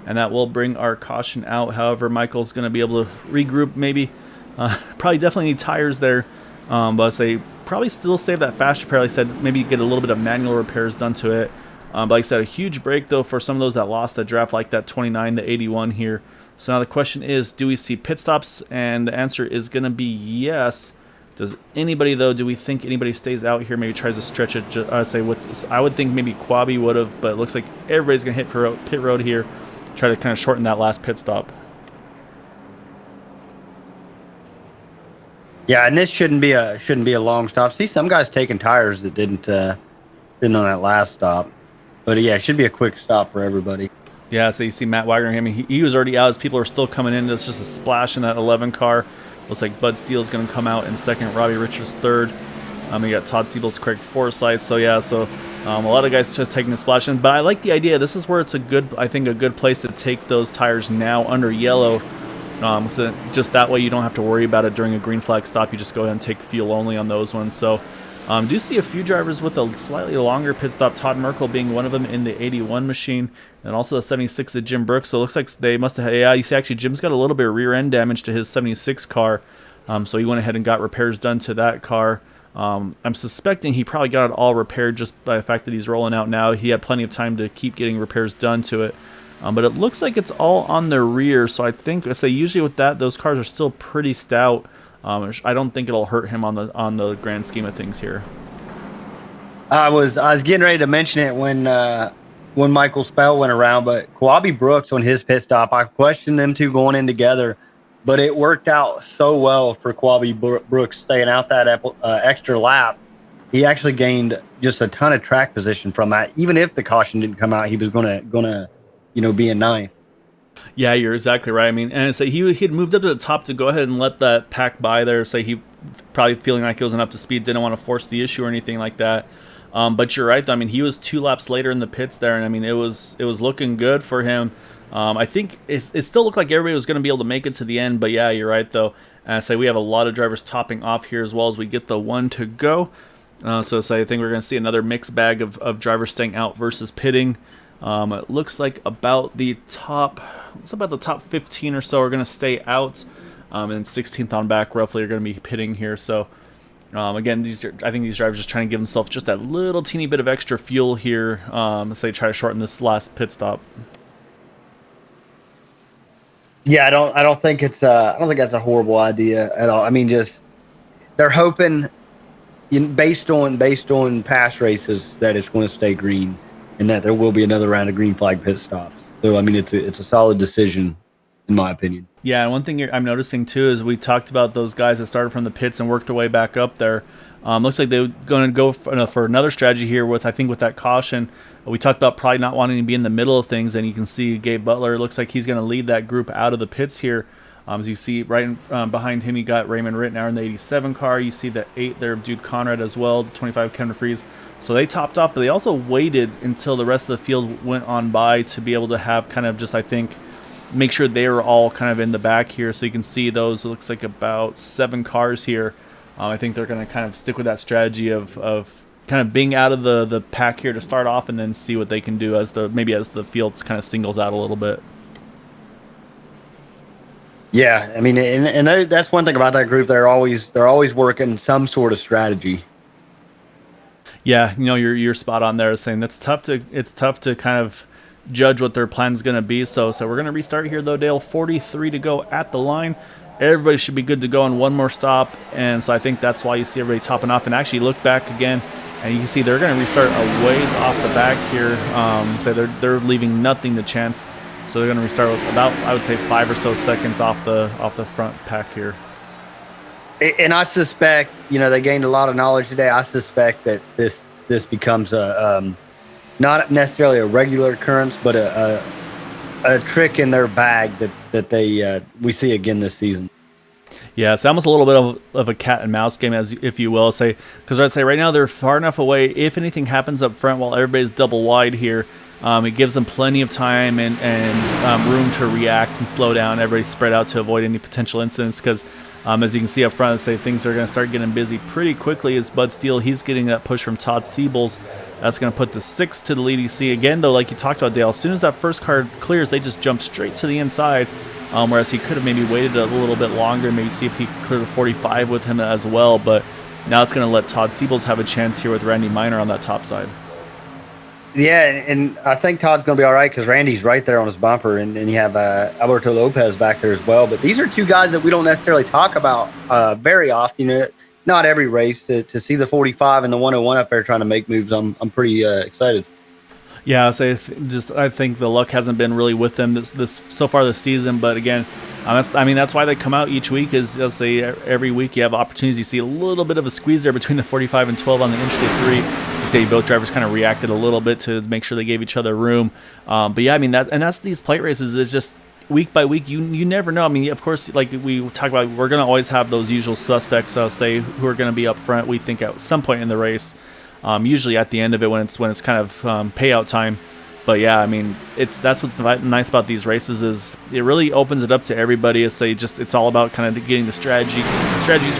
and that will bring our caution out. However, Michael's going to be able to regroup maybe. Probably definitely need tires there, but say probably still save that fast repair. Like I said, maybe get a little bit of manual repairs done to it. But like I said, a huge break though for some of those that lost the draft, like that 29 to 81 here. So now the question is, do we see pit stops? And the answer is going to be yes. Does anybody though? Do we think anybody stays out here? Maybe tries to stretch it. I would think maybe Quabi would have, but it looks like everybody's going to hit pit road here. Try to kind of shorten that last pit stop. Yeah, and this shouldn't be a long stop. See, some guys taking tires that didn't on that last stop, but yeah, it should be a quick stop for everybody. Yeah, so you see Matt Wagner. I mean, he was already out as people are still coming in. It's just a splash in that 11 car. Looks like Bud Steele's going to come out in second. Robbie Richards third. We got Todd Siebel's Craig Forsyth. So yeah, a lot of guys just taking the splash in. But I like the idea. This is where it's a good place to take those tires now under yellow. So just that way you don't have to worry about it during a green flag stop. You just go ahead and take fuel only on those ones. So do see a few drivers with a slightly longer pit stop, Todd Merkel being one of them in the 81 machine, and also the 76 of Jim Brooks. So it looks like they must have, yeah, you see actually Jim's got a little bit of rear end damage to his 76 car. So he went ahead and got repairs done to that car. I'm suspecting he probably got it all repaired just by the fact that he's rolling out now. He had plenty of time to keep getting repairs done to it. But it looks like it's all on the rear, so I think I say usually with that, those cars are still pretty stout. I don't think it'll hurt him on the grand scheme of things here. I was getting ready to mention it when Michael Spell went around, but Kwabi Brooks on his pit stop, I questioned them two going in together, but it worked out so well for Kwabi Brooks staying out that extra lap. He actually gained just a ton of track position from that. Even if the caution didn't come out, he was gonna be in ninth. Yeah, you're exactly right. I mean, and so he had moved up to the top to go ahead and let that pack by there. Say he probably feeling like he wasn't up to speed, didn't want to force the issue or anything like that. But you're right. I mean, he was 2 laps later in the pits there, and I mean, it was looking good for him. I think it still looked like everybody was going to be able to make it to the end. But yeah, you're right though. And I say we have a lot of drivers topping off here as well as we get the one to go. So I think we're going to see another mixed bag of drivers staying out versus pitting. It looks like about the top 15 or so are going to stay out, and 16th on back roughly are going to be pitting here. So again, I think these drivers just trying to give themselves just that little teeny bit of extra fuel here as they try to shorten this last pit stop. Yeah, I don't think that's a horrible idea at all. I mean, just they're hoping, based on past races, that it's going to stay green, and that there will be another round of green flag pit stops. So, I mean, it's a solid decision, in my opinion. Yeah, and one thing I'm noticing, too, is we talked about those guys that started from the pits and worked their way back up there. Looks like they're going to go for another strategy here with that caution. We talked about probably not wanting to be in the middle of things, and you can see Gabe Butler. Looks like he's going to lead that group out of the pits here. As you see, right behind him, you got Raymond Rittenauer in the 87 car. You see the 8 there of Jude Conrad as well, the 25 Kevin DeFries. So they topped off, but they also waited until the rest of the field went on by to be able to have kind of just, I think, make sure they were all kind of in the back here. So you can see those, it looks like about 7 cars here. I think they're going to kind of stick with that strategy of kind of being out of the pack here to start off, and then see what they can do as the field kind of singles out a little bit. Yeah, I mean, and that's one thing about that group. They're always working some sort of strategy. Yeah, you're spot on there, saying it's tough to kind of judge what their plan's going to be. So we're going to restart here though, Dale. 43 to go at the line. Everybody should be good to go on one more stop, and so I think that's why you see everybody topping off. And actually look back again, and you can see they're going to restart a ways off the back here. So they're leaving nothing to chance. So they're going to restart with about, I would say, 5 or so seconds off the front pack here. And I suspect, they gained a lot of knowledge today. I suspect that this becomes not necessarily a regular occurrence, but a trick in their bag that we see again this season. Yeah, it's almost a little bit of a cat and mouse game, as if you will, because I'd say right now they're far enough away. If anything happens up front while everybody's double wide here, it gives them plenty of time and room to react and slow down. Everybody's spread out to avoid any potential incidents, because as you can see up front, things are going to start getting busy pretty quickly. As Bud Steele, he's getting that push from Todd Siebels. That's going to put the 6 to the lead. You see again, though, like you talked about, Dale, as soon as that first car clears, they just jump straight to the inside, whereas he could have maybe waited a little bit longer, maybe see if he could clear the 45 with him as well. But now it's going to let Todd Siebels have a chance here with Randy Minor on that top side. Yeah, and I think Todd's going to be all right because Randy's right there on his bumper, and you have Alberto Lopez back there as well. But these are two guys that we don't necessarily talk about very often. Not every race to see the 45 and the 101 up there trying to make moves. I'm pretty excited. Yeah, I think the luck hasn't been really with them this so far this season. But again, that's why they come out each week. Is I'll say every week you have opportunities. You see a little bit of a squeeze there between the 45 and 12 on the Interstate 3. You see both drivers kind of reacted a little bit to make sure they gave each other room. But yeah, that's these plate races is just week by week. You never know. I mean, of course, like we talk about, we're going to always have those usual suspects. Say who are going to be up front. We think at some point in the race. Usually at the end of it when it's kind of payout time. But yeah, that's what's nice about these races is it really opens it up to everybody. It's all about kind of getting the strategies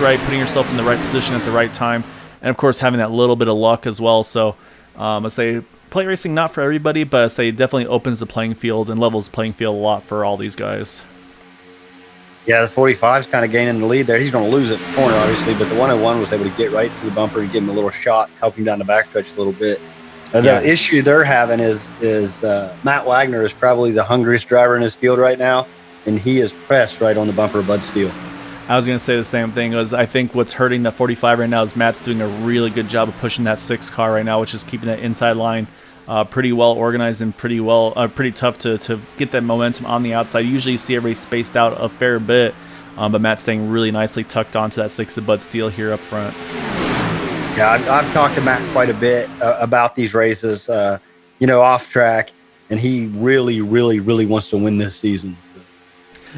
right, putting yourself in the right position at the right time, and of course having that little bit of luck as well. So plate racing not for everybody, but it definitely opens the playing field and levels the playing field a lot for all these guys. Yeah, the 45's kind of gaining the lead there. He's going to lose at the corner, obviously, but the 101 was able to get right to the bumper and give him a little shot, help him down the backstretch a little bit. The issue they're having is Matt Wagner is probably the hungriest driver in his field right now, and he is pressed right on the bumper of Bud Steele. I was going to say the same thing. I think what's hurting the 45 right now is Matt's doing a really good job of pushing that 6 car right now, which is keeping that inside line pretty well organized and pretty tough to get that momentum on the outside. Usually you see everybody spaced out a fair bit, but Matt's staying really nicely tucked onto that 6 of Bud Steele here up front. Yeah, I've talked to Matt quite a bit about these races, off track, and he really, really, really wants to win this season. So.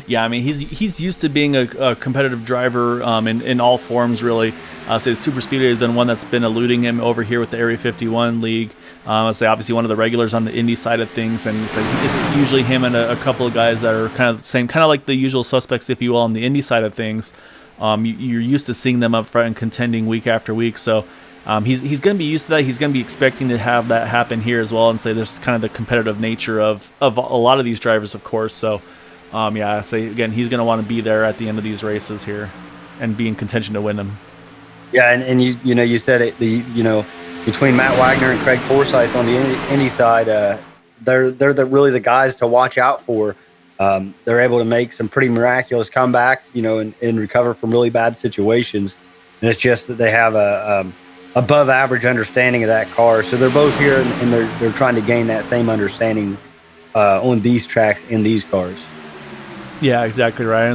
Yeah, I mean, he's used to being a competitive driver in all forms, really. I'll say the Superspeedway has been one that's been eluding him over here with the Area 51 League. I'll say obviously one of the regulars on the Indy side of things, and so it's usually him and a couple of guys that are kind of the same, kind of like the usual suspects, if you will, on the Indy side of things. You're used to seeing them up front and contending week after week, so he's going to be used to that. He's going to be expecting to have that happen here as well, and say this is kind of the competitive nature of a lot of these drivers, of course. So, I say again, he's going to want to be there at the end of these races here and be in contention to win them. Yeah, and you said it. Between Matt Wagner and Craig Forsyth on the Indy side, they're really the guys to watch out for. They're able to make some pretty miraculous comebacks, and recover from really bad situations. And it's just that they have a above average understanding of that car. So they're both here, and they're trying to gain that same understanding on these tracks in these cars. Yeah, exactly right.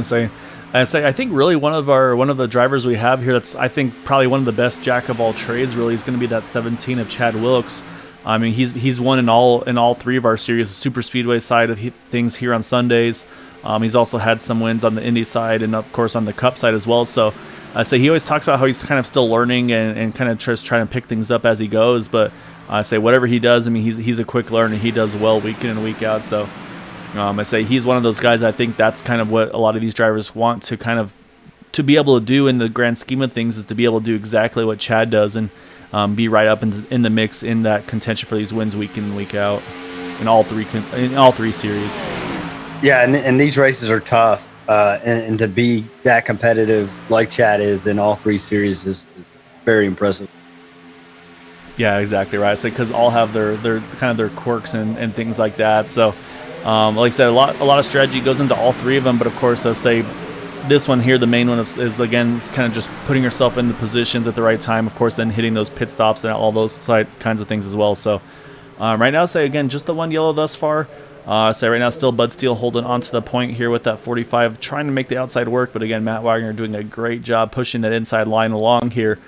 I think really one of the drivers we have here that's I think probably one of the best jack of all trades really is going to be that 17 of Chad Wilkes. I mean, he's won in all 3 of our series, the Super Speedway side of things here on Sundays. He's also had some wins on the Indy side and of course on the Cup side as well. So I say he always talks about how he's kind of still learning and kind of just trying to pick things up as he goes. But I say whatever he does, I mean he's a quick learner. He does well week in and week out. So I say he's one of those guys. I think that's kind of what a lot of these drivers want to be able to do in the grand scheme of things, is to be able to do exactly what Chad does and be right up in the mix in that contention for these wins week in and week out in all three series. Yeah, and these races are tough, and to be that competitive like Chad is in all 3 series is very impressive. Yeah, exactly right. So because all have their kind of their quirks and things like that. So. Like I said, a lot of strategy goes into all 3 of them, but of course, I say this one here, the main one is again, kind of just putting yourself in the positions at the right time. Of course, then hitting those pit stops and all those kinds of things as well. So right now, say again, just the 1 yellow thus far. Say right now, still Bud Steele holding on to the point here with that 45, trying to make the outside work. But again, Matt Wagner doing a great job pushing that inside line along here.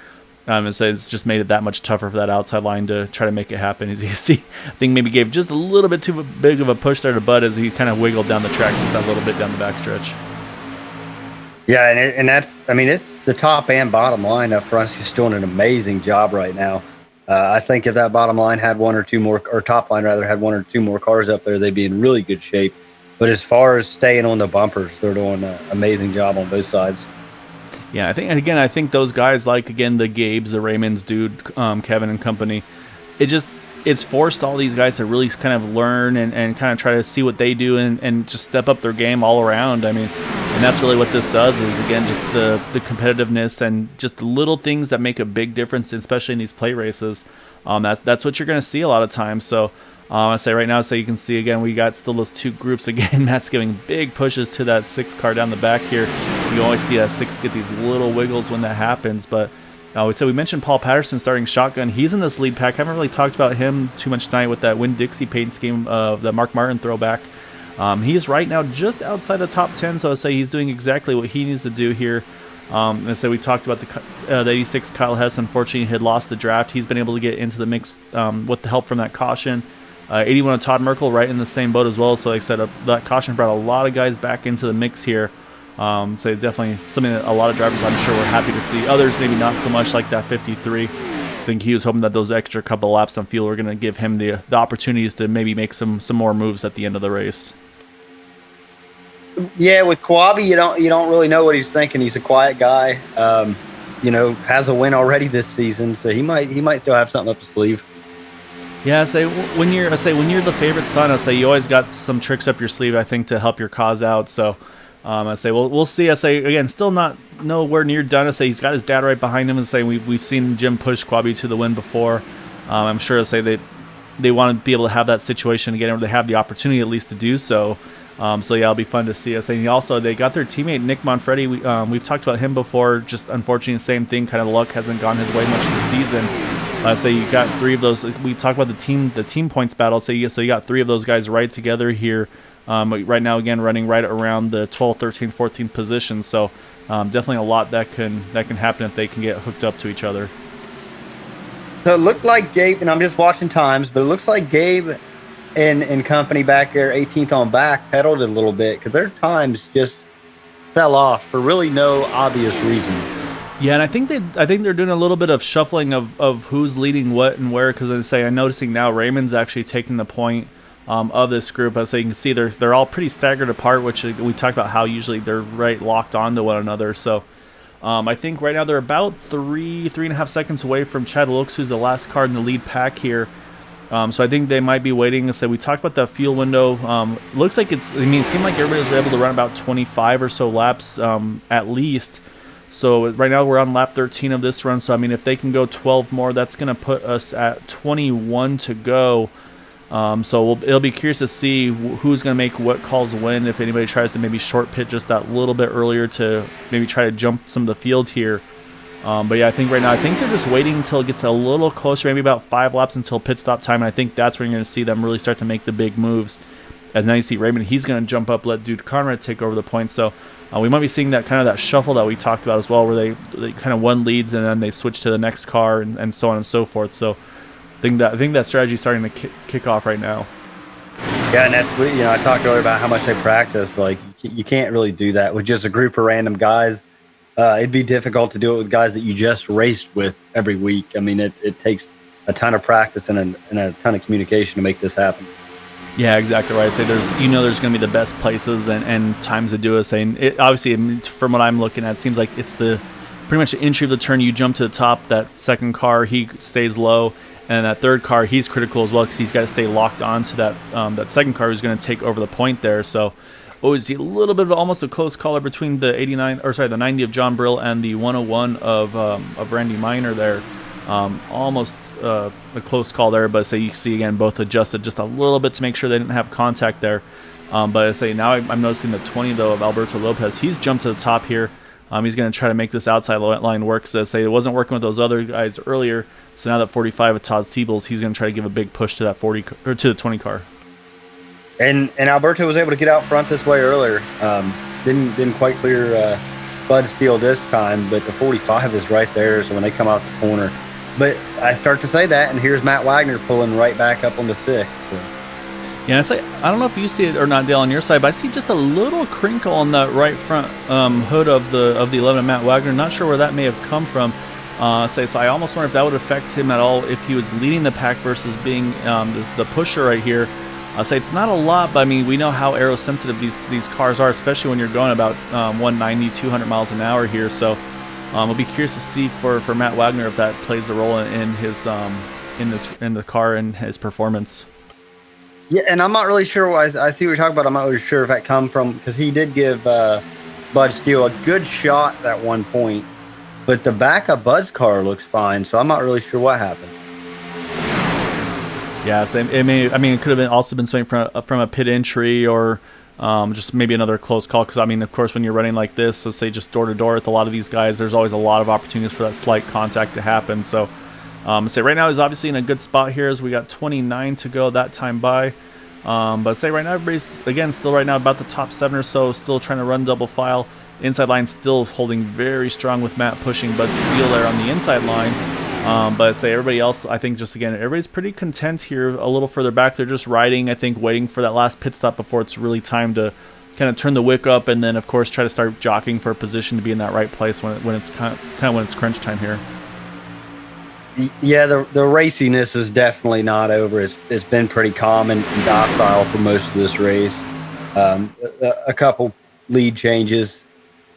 And so it's just made it that much tougher for that outside line to try to make it happen. As you see, I think maybe gave just a little bit too big of a push there to Bud as he kind of wiggled down the track just a little bit down the backstretch. Yeah, and it's the top and bottom line up front. Just doing an amazing job right now. I think if that bottom line had 1 or 2 more, or top line rather, had 1 or 2 more cars up there, they'd be in really good shape. But as far as staying on the bumpers, they're doing an amazing job on both sides. Yeah, I think those guys like, again, the Gabes, the Raymonds, Kevin and company, it's forced all these guys to really kind of learn and kind of try to see what they do and just step up their game all around. I mean, and that's really what this does is, again, just the competitiveness and just the little things that make a big difference, especially in these plate races. That's what you're going to see a lot of times. So I say right now, so you can see again, we got still those 2 groups again. Matt's giving big pushes to that 6 car down the back here. You always see that 6 get these little wiggles when that happens. But we mentioned Paul Patterson starting shotgun. He's in this lead pack. I haven't really talked about him too much tonight with that Winn-Dixie paint scheme of the Mark Martin throwback. He is right now just outside the top 10, so I say he's doing exactly what he needs to do here. And so we talked about the 86 Kyle Hess. Unfortunately, had lost the draft. He's been able to get into the mix with the help from that caution. 81 of Todd Merkel right in the same boat as well. So like I said, that caution brought a lot of guys back into the mix here. So definitely something that a lot of drivers I'm sure were happy to see. Others maybe not so much, like that 53. I think he was hoping that those extra couple laps on fuel were going to give him the opportunities to maybe make some more moves at the end of the race. Yeah, with Kawabe, you don't really know what he's thinking. He's a quiet guy. Has a win already this season, so he might still have something up his sleeve. Yeah, when you're the favorite son, you always got some tricks up your sleeve, I think, to help your cause out. So I say we'll see. I say again, still not nowhere near done. I say he's got his dad right behind him, and say we've seen Jim push Quabi to the win before. I'm sure I say they want to be able to have that situation again, or they have the opportunity at least to do so. So yeah, it'll be fun to see. I say also they got their teammate Nick Manfredi. We've talked about him before. Just unfortunately, the same thing. Kind of luck hasn't gone his way much this season. So you got 3 of those. We talk about the team points battle. So you got 3 of those guys right together here. Right now, again, running right around the 12th, 13th, 14th position. So definitely a lot that can happen if they can get hooked up to each other. So it looked like Gabe, and I'm just watching times, but it looks like Gabe and company back there, 18th on back, pedaled a little bit because their times just fell off for really no obvious reason. Yeah, and I think they're doing a little bit of shuffling of who's leading what and where, because I'm noticing now Raymond's actually taking the point of this group. As you can see, they're all pretty staggered apart, which we talked about how usually they're right locked onto one another. So I think right now they're about 3.5 seconds away from Chad Wilkes, who's the last car in the lead pack here. So I think they might be waiting. So we talked about the fuel window. Looks like it seemed like everybody was able to run about 25 or so laps at least. So right now we're on lap 13 of this run. So I mean, if they can go 12 more, that's going to put us at 21 to go. So it'll be curious to see who's going to make what calls when, if anybody tries to maybe short pit just that little bit earlier to maybe try to jump some of the field here. But yeah, I think right now, they're just waiting until it gets a little closer, maybe about 5 laps until pit stop time. And I think that's when you're going to see them really start to make the big moves. As now you see Raymond, he's going to jump up, let Dude Conrad take over the points. So we might be seeing that kind of that shuffle that we talked about as well, where they kind of one leads and then they switch to the next car and so on and so forth. So I think that strategy is starting to kick off right now. Yeah, and that's I talked earlier about how much they practice. Like you can't really do that with just a group of random guys. It'd be difficult to do it with guys that you just raced with every week. I mean, it takes a ton of practice and a ton of communication to make this happen. Yeah, exactly right. So there's going to be the best places and times to do it. Saying it, obviously, from what I'm looking at, it seems like it's pretty much the entry of the turn. You jump to the top. That second car, he stays low. And that third car, he's critical as well because he's got to stay locked onto that second car who's going to take over the point there. So always a little bit of almost a close caller between the 90 of John Brill and the 101 of Randy Miner there. Almost a close call there, but you see again both adjusted just a little bit to make sure they didn't have contact there. But now I'm noticing the 20 though of Alberto Lopez. He's jumped to the top here. He's going to try to make this outside line work. So it wasn't working with those other guys earlier. So now that 45 with Todd Siebels, he's going to try to give a big push to that 40 or to the 20 car. And Alberto was able to get out front this way earlier. Didn't quite clear Bud Steele this time, but the 45 is right there. So when they come out the corner, but I start to say that, and here's Matt Wagner pulling right back up on the 6. So. Yeah, I don't know if you see it or not, Dale, on your side, but I see just a little crinkle on that right front hood of the 11 of Matt Wagner. Not sure where that may have come from. So I almost wonder if that would affect him at all if he was leading the pack versus being the pusher right here. It's not a lot, but I mean we know how aero sensitive these cars are, especially when you're going about 190, 200 miles an hour here. So I'll be curious to see for Matt Wagner if that plays a role in his in the car and his performance. Yeah, and I'm not really sure. I see what you're talking about. I'm not really sure if that come from because he did give Bud Steele a good shot at one point, but the back of Bud's car looks fine. So I'm not really sure what happened. Yeah, it could have also been something from a pit entry or just maybe another close call. Because of course, when you're running like this, let's say just door to door with a lot of these guys, there's always a lot of opportunities for that slight contact to happen. So. Right now is obviously in a good spot here as we got 29 to go that time by. But right now everybody's again still right now about the top 7 or so, still trying to run double file. The inside line still holding very strong with Matt pushing Bud Steele there on the inside line. But everybody else, I think just again everybody's pretty content here a little further back. They're just riding, I think, waiting for that last pit stop before it's really time to kind of turn the wick up and then of course try to start jockeying for a position to be in that right place when it's kind of when it's crunch time here. Yeah, the raciness is definitely not over. It's been pretty calm and docile for most of this race. A couple lead changes,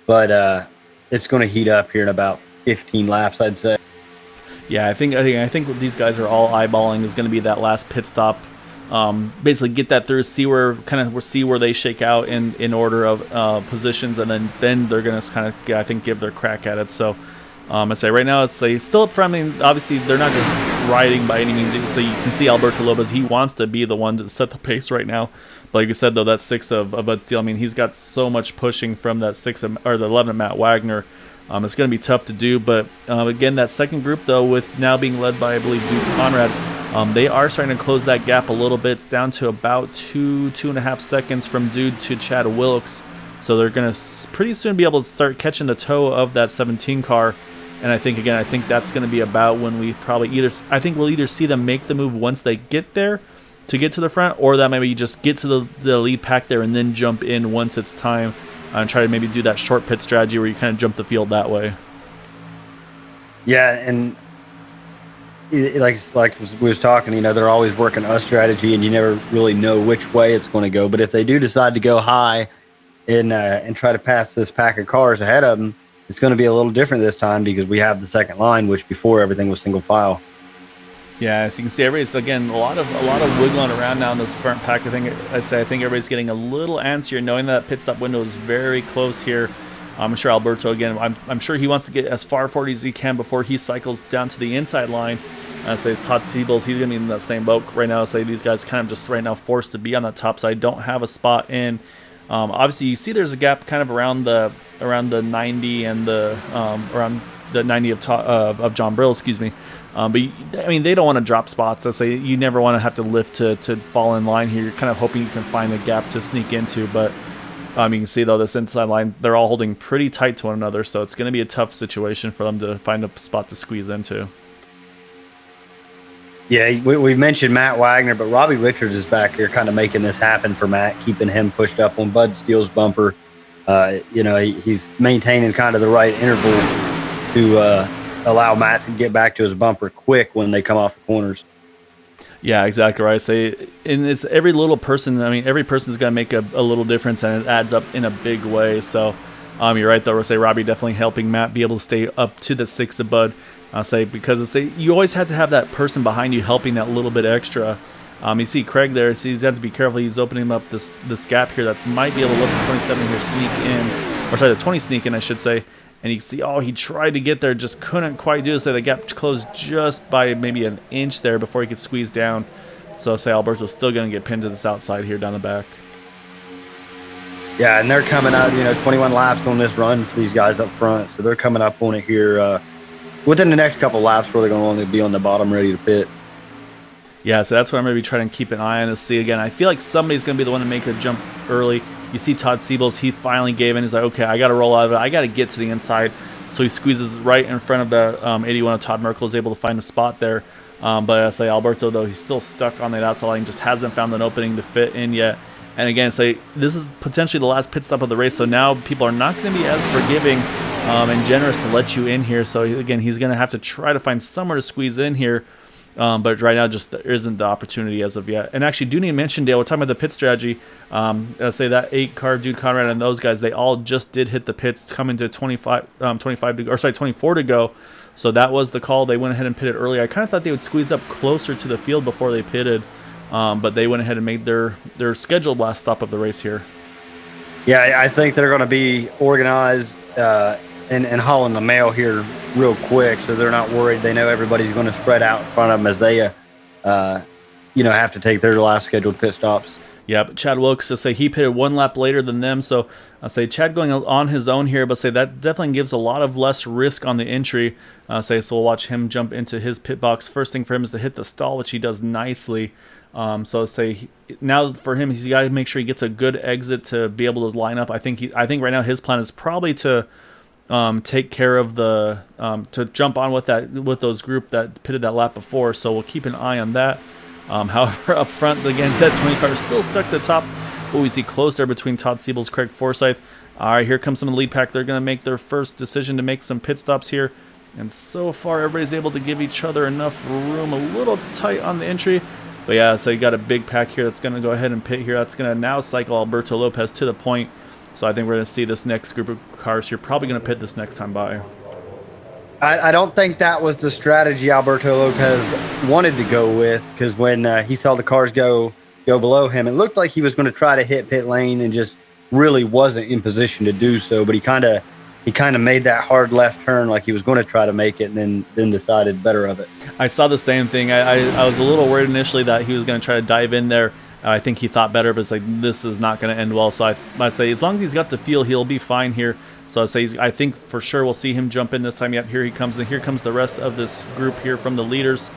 but it's going to heat up here in about 15 laps, I'd say. Yeah, I think what these guys are all eyeballing is going to be that last pit stop basically get that through, see where they shake out in order of positions, and then they're gonna kind of, I think, give their crack at it. So I say right now it's still up front. I mean, obviously they're not just riding by any means. So you can see Alberto Lopez, he wants to be the one to set the pace right now. But like you said, though, that 6 of Bud Steele, I mean, he's got so much pushing from that 6 or the 11 of Matt Wagner. It's going to be tough to do. But again, that second group, though, with now being led by, I believe, Duke Conrad, they are starting to close that gap a little bit. It's down to about 2.5 seconds from Dude to Chad Wilkes. So they're going to pretty soon be able to start catching the toe of that 17 car. And I think that's going to be about when we probably we'll either see them make the move once they get there to get to the front, or that maybe you just get to the lead pack there and then jump in once it's time and try to maybe do that short pit strategy where you kind of jump the field that way. Yeah, and like we was talking, they're always working a strategy, and you never really know which way it's going to go. But if they do decide to go high and try to pass this pack of cars ahead of them, it's going to be a little different this time because we have the second line, which before everything was single file. Yeah, as you can see, everybody's again a lot of wiggling around now in this front pack. I think everybody's getting a little antsier, knowing that pit stop window is very close here. I'm sure Alberto, again, I'm sure he wants to get as far forward as he can before he cycles down to the inside line. I say it's Todd Siebels, he's going to be in that same boat right now. I say these guys kind of just right now forced to be on that top side, don't have a spot in. Obviously, you see there's a gap kind of around the 90 and around the 90 of John Brill, excuse me. But I mean, they don't want to drop spots. I say you never want to have to lift to fall in line here. You're kind of hoping you can find a gap to sneak into. But you can see, though, this inside line, they're all holding pretty tight to one another. So it's going to be a tough situation for them to find a spot to squeeze into. Yeah, we've mentioned Matt Wagner, but Robbie Richards is back here kind of making this happen for Matt, keeping him pushed up on Bud Steele's bumper. He's maintaining kind of the right interval to allow Matt to get back to his bumper quick when they come off the corners. Yeah, exactly right. And it's every little person. I mean, every person's going to make a little difference, and it adds up in a big way. So you're right, though. Robbie definitely helping Matt be able to stay up to the 6 of Bud. Because you always have to have that person behind you helping that little bit extra. You see Craig there. He's got to be careful. He's opening up this gap here that might be able to let the 27 here sneak in, or sorry, the 20 sneak in, I should say. And you can see, he tried to get there, just couldn't quite do it. So the gap closed just by maybe an inch there before he could squeeze down. So Alberto's still going to get pinned to this outside here down the back. Yeah, and they're coming out, 21 laps on this run for these guys up front. So they're coming up on it here within the next couple laps where they're going to only be on the bottom ready to pit. Yeah, so that's what I'm going to be trying to keep an eye on to see. Again, I feel like somebody's going to be the one to make a jump early. You see Todd Siebels, he finally gave in. He's like, okay, I got to roll out of it. I got to get to the inside. So he squeezes right in front of the 81 of Todd Merkel, is able to find a spot there. But I say Alberto, though, he's still stuck on that outside line, just hasn't found an opening to fit in yet. And again, this is potentially the last pit stop of the race, so now people are not going to be as forgiving and generous to let you in here. So again, he's going to have to try to find somewhere to squeeze in here. But right now, just there isn't the opportunity as of yet. And actually, do need to mention, Dale, we're talking about the pit strategy. Say that 8 car Dude Conrad and those guys, they all just did hit the pits, coming to 24 to go. So that was the call. They went ahead and pitted early. I kind of thought they would squeeze up closer to the field before they pitted, but they went ahead and made their scheduled last stop of the race here. Yeah, I think they're going to be organized and hauling the mail here real quick, so they're not worried. They know everybody's going to spread out in front of them as they, have to take their last scheduled pit stops. Yeah, but Chad Wilkes, he pitted 1 lap later than them, so Chad going on his own here, but that definitely gives a lot of less risk on the entry. So we'll watch him jump into his pit box. First thing for him is to hit the stall, which he does nicely. Now for him, he's got to make sure he gets a good exit to be able to line up. I think right now his plan is probably to take care of to jump on with those group that pitted that lap before. So we'll keep an eye on that. However, up front again, that 20 car is still stuck to the top. We see close there between Todd Siebels, Craig Forsyth. All right, here comes some of the lead pack. They're going to make their first decision to make some pit stops here. And so far, everybody's able to give each other enough room, a little tight on the entry. But yeah, so you got a big pack here that's going to go ahead and pit here. That's going to now cycle Alberto Lopez to the point. So I think we're going to see this next group of cars here probably going to pit this next time by. I don't think that was the strategy Alberto Lopez wanted to go with, because when he saw the cars go go below him. It looked like he was going to try to hit pit lane and just really wasn't in position to do so. But he kind of made that hard left turn like he was going to try to make it, and then decided better of it. I saw the same thing. I was a little worried initially that he was going to try to dive in there. I think he thought better, but it's like, this is not going to end well. So I'd say as long as he's got the feel, he'll be fine here. So I think for sure we'll see him jump in this time. Yep, here he comes, and here comes the rest of this group here from the leaders.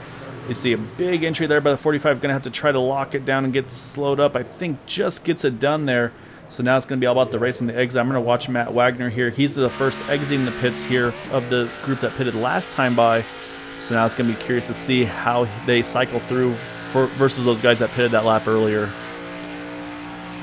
You see a big entry there by the 45. Going to have to try to lock it down and get slowed up. I think just gets it done there. So now it's going to be all about the race and the exit. I'm going to watch Matt Wagner here. He's the first exiting the pits here of the group that pitted last time by. So now it's going to be curious to see how they cycle through versus those guys that pitted that lap earlier.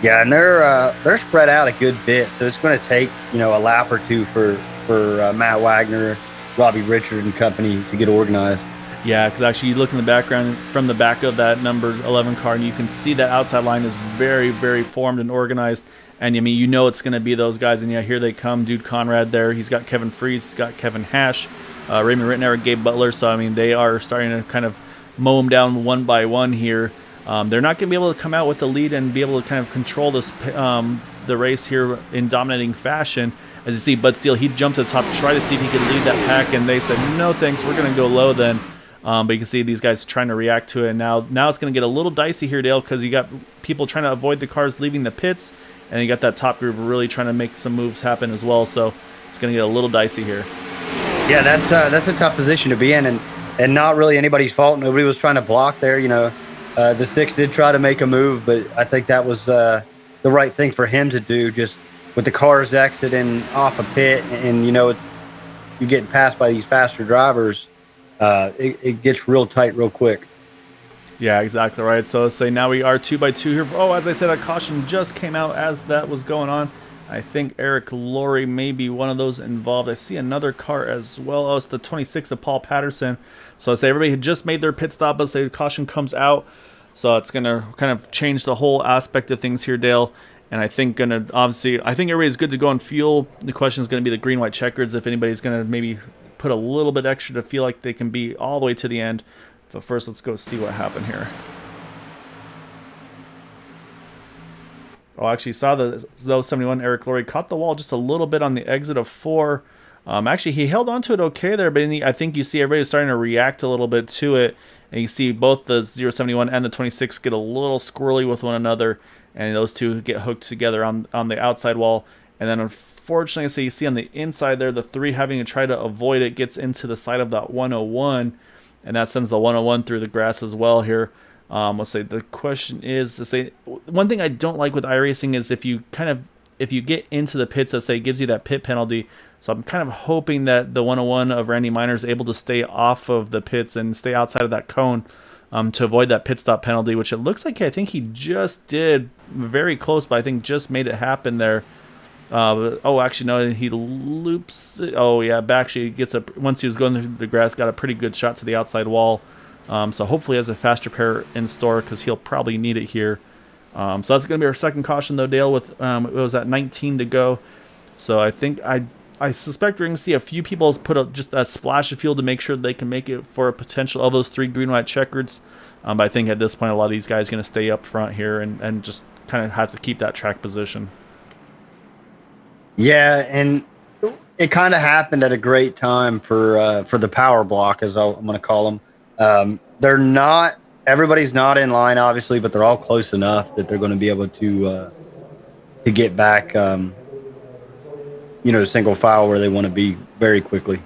Yeah, and they're spread out a good bit, so it's going to take a lap or two for Matt Wagner, Robbie Richard, and company to get organized. Yeah, because actually you look in the background from the back of that number 11 car, and you can see that outside line is very, very formed and organized. And I mean, it's going to be those guys. And yeah, here they come. Dude Conrad there. He's got Kevin Freese. He's got Kevin Hash, Raymond Rittenauer, Gabe Butler. So I mean, they are starting to kind of mow them down one by one here. They're not going to be able to come out with the lead and be able to kind of control this the race here in dominating fashion. As you see, Bud Steele, he jumped to the top to try to see if he could lead that pack, and they said, no thanks, we're going to go low then. But you can see these guys trying to react to it. And now it's going to get a little dicey here, Dale, because you got people trying to avoid the cars leaving the pits, and you got that top group really trying to make some moves happen as well. So it's going to get a little dicey here. Yeah, that's a tough position to be in, and not really anybody's fault. Nobody was trying to block there. The 6 did try to make a move, but I think that was the right thing for him to do. Just with the cars exiting off a pit, and you're getting passed by these faster drivers. It gets real tight real quick. Yeah, exactly right. So let's say now we are 2 by 2 here. Oh, as I said, a caution just came out as that was going on. I think Eric Laurie may be one of those involved. I see another car as well. Oh, it's the 26 of Paul Patterson. So I say everybody had just made their pit stop. Let's say the caution comes out. So it's going to kind of change the whole aspect of things here, Dale. And I think I think everybody's good to go on fuel. The question is going to be the green, white checkers. If anybody's going to maybe put a little bit extra to feel like they can be all the way to the end. But first, let's go see what happened here. Oh, actually saw the 71 Eric Laurie caught the wall just a little bit on the exit of 4. Actually, he held on to it okay there, but I think you see everybody starting to react a little bit to it. And you see both the 071 and the 26 get a little squirrely with one another, and those two get hooked together on the outside wall. And then unfortunately, so you see on the inside there, the 3 having to try to avoid it gets into the side of that 101, and that sends the 101 through the grass as well here. Let's say the question is to say, one thing I don't like with iRacing is if you get into the pits, let's say, it gives you that pit penalty. So I'm kind of hoping that the 101 of Randy Miner is able to stay off of the pits and stay outside of that cone to avoid that pit stop penalty, which it looks like I think he just did very close, but I think just made it happen there. Actually, no, he loops it. Oh, yeah, back actually gets once he was going through the grass, got a pretty good shot to the outside wall. So hopefully he has a faster pair in store because he'll probably need it here. So that's going to be our second caution, though, Dale, with it was at 19 to go. So I think I suspect we're going to see a few people put up just a splash of fuel to make sure they can make it for a potential of those 3 green, white checkers. But I think at this point, a lot of these guys are going to stay up front here and just kind of have to keep that track position. Yeah, and it kind of happened at a great time for the power block, as I'm going to call them. Everybody's not in line, obviously, but they're all close enough that they're going to be able to get back, single file where they want to be very quickly.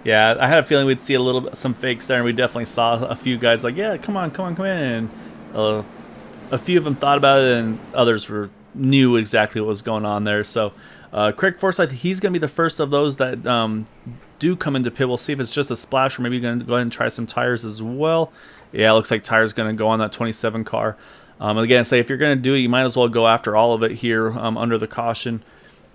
Yeah, I had a feeling we'd see some fakes there, and we definitely saw a few guys like, yeah, come on in. And a few of them thought about it, and others knew exactly what was going on there. So Craig Forsyth, he's going to be the first of those that do come into pit. We'll see if it's just a splash, or maybe going to go ahead and try some tires as well. Yeah, it looks like tires going to go on that 27 car. Again, if you're going to do it, you might as well go after all of it here under the caution.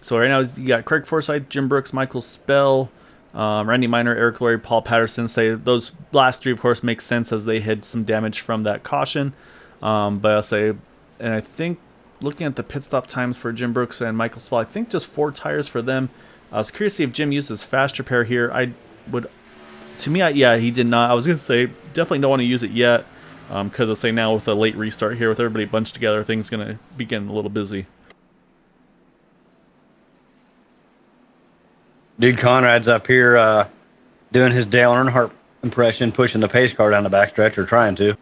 So right now you got Craig Forsyth, Jim Brooks, Michael Spell, Randy Miner, Eric Laurie, Paul Patterson. Those last 3, of course, make sense as they had some damage from that caution. But I'll say, and I think looking at the pit stop times for Jim Brooks and Michael Spell, I think just 4 tires for them. I was curious to see if Jim used his fast repair here. He did not. I was going to say definitely don't want to use it yet. because I say now with a late restart here with everybody bunched together, things going to be getting a little busy. Dude, Conrad's up here doing his Dale Earnhardt impression, pushing the pace car down the backstretch, or trying to.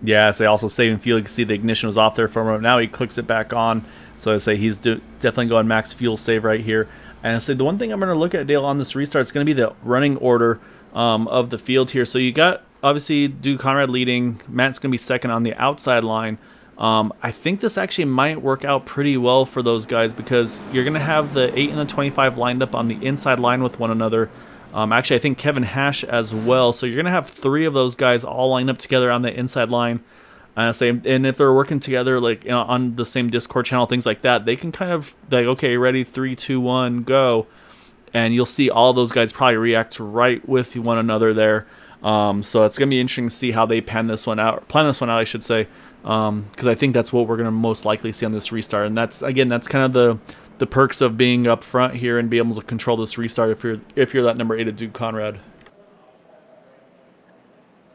Yeah, so also saving fuel. You can see the ignition was off there for a moment. Now he clicks it back on. So I say he's definitely going max fuel save right here. And I say the one thing I'm going to look at, Dale, on this restart is going to be the running order of the field here. So you got, obviously, Dude Conrad leading. Matt's going to be second on the outside line. I think this actually might work out pretty well for those guys because you're going to have the 8 and the 25 lined up on the inside line with one another. Actually, I think Kevin Hash as well. So you're going to have 3 of those guys all lined up together on the inside line. And if they're working together, like, you know, on the same Discord channel, things like that, they can kind of like, okay, ready, 3, 2, 1, go. And you'll see all those guys probably react right with one another there. So it's going to be interesting to see how they plan this one out, I should say. Because I think that's what we're going to most likely see on this restart. And that's kind of the perks of being up front here and be able to control this restart if you're that number 8 of Dude Conrad.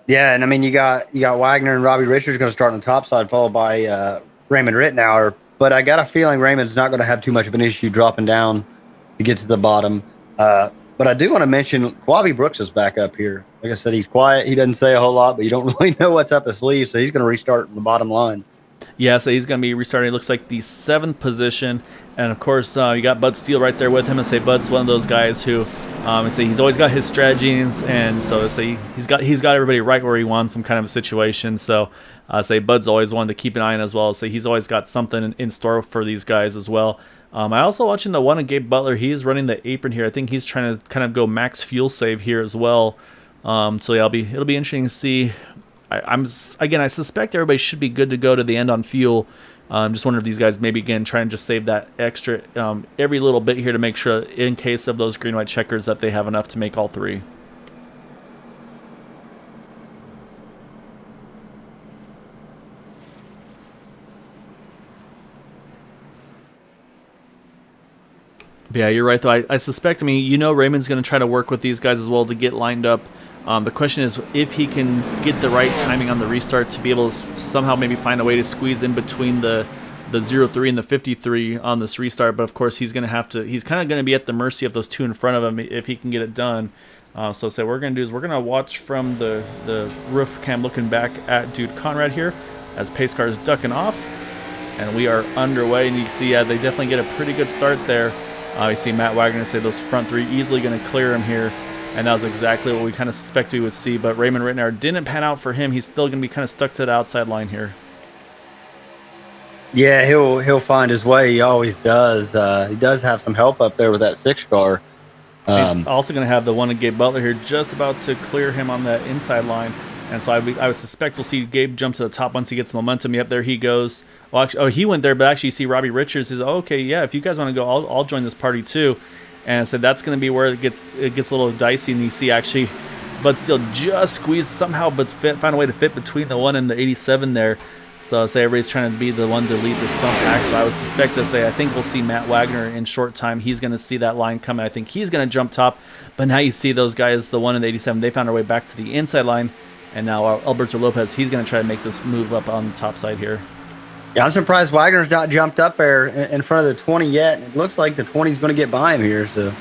Yeah, and I mean you got Wagner and Robbie Richards going to start on the top side, followed by Raymond Rittenauer. But I got a feeling Raymond's not going to have too much of an issue dropping down to get to the bottom. But I do want to mention Quavi Brooks is back up here. Like I said, he's quiet. He doesn't say a whole lot, but you don't really know what's up his sleeve. So he's going to restart in the bottom line. Yeah, so he's going to be restarting. It looks like the 7th position. And, of course, you got Bud Steele right there with him. And say Bud's one of those guys who, say he's always got his strategies. And so say he's got everybody right where he wants some kind of a situation. So say Bud's always one to keep an eye on as well. So he's always got something in store for these guys as well. I also watching the one of Gabe Butler. He's running the apron here. I think he's trying to kind of go max fuel save here as well. So yeah, it'll be interesting to see. I suspect everybody should be good to go to the end on fuel. Just wonder if these guys maybe again try and just save that extra every little bit here to make sure in case of those green-white checkers that they have enough to make all 3. But yeah, you're right though. I suspect, Raymond's going to try to work with these guys as well to get lined up. The question is if he can get the right timing on the restart to be able to somehow maybe find a way to squeeze in between the 0-3 and the 53 on this restart. But of course, he's kind of going to be at the mercy of those 2 in front of him if he can get it done. So what we're going to do is we're going to watch from the roof cam looking back at Dude Conrad here as pace car is ducking off. And we are underway. And you can see they definitely get a pretty good start there. You see Matt Wagner say those front 3 easily going to clear him here. And that was exactly what we kind of suspected we would see. But Raymond Rittenauer didn't pan out for him. He's still going to be kind of stuck to the outside line here. Yeah, he'll find his way. He always does. He does have some help up there with that 6 car. He's also going to have the one of Gabe Butler here just about to clear him on that inside line. And so I would suspect we'll see Gabe jump to the top once he gets momentum. Yep, there he goes. Well, actually, he went there, but actually you see Robbie Richards is, okay, yeah, if you guys want to go, I'll join this party too. And so that's going to be where it gets a little dicey. And you see actually Bud Steele just squeezed somehow, but find a way to fit between the 1 and the 87 there. So say everybody's trying to be the one to lead this front pack. So I would suspect I think we'll see Matt Wagner in short time. He's going to see that line coming. I think he's going to jump top. But now you see those guys, the 1 and the 87, they found their way back to the inside line. And now Alberto Lopez, he's going to try to make this move up on the top side here. Yeah, I'm surprised Wagner's not jumped up there in front of the 20 yet. It looks like the 20 is going to get by him here. So,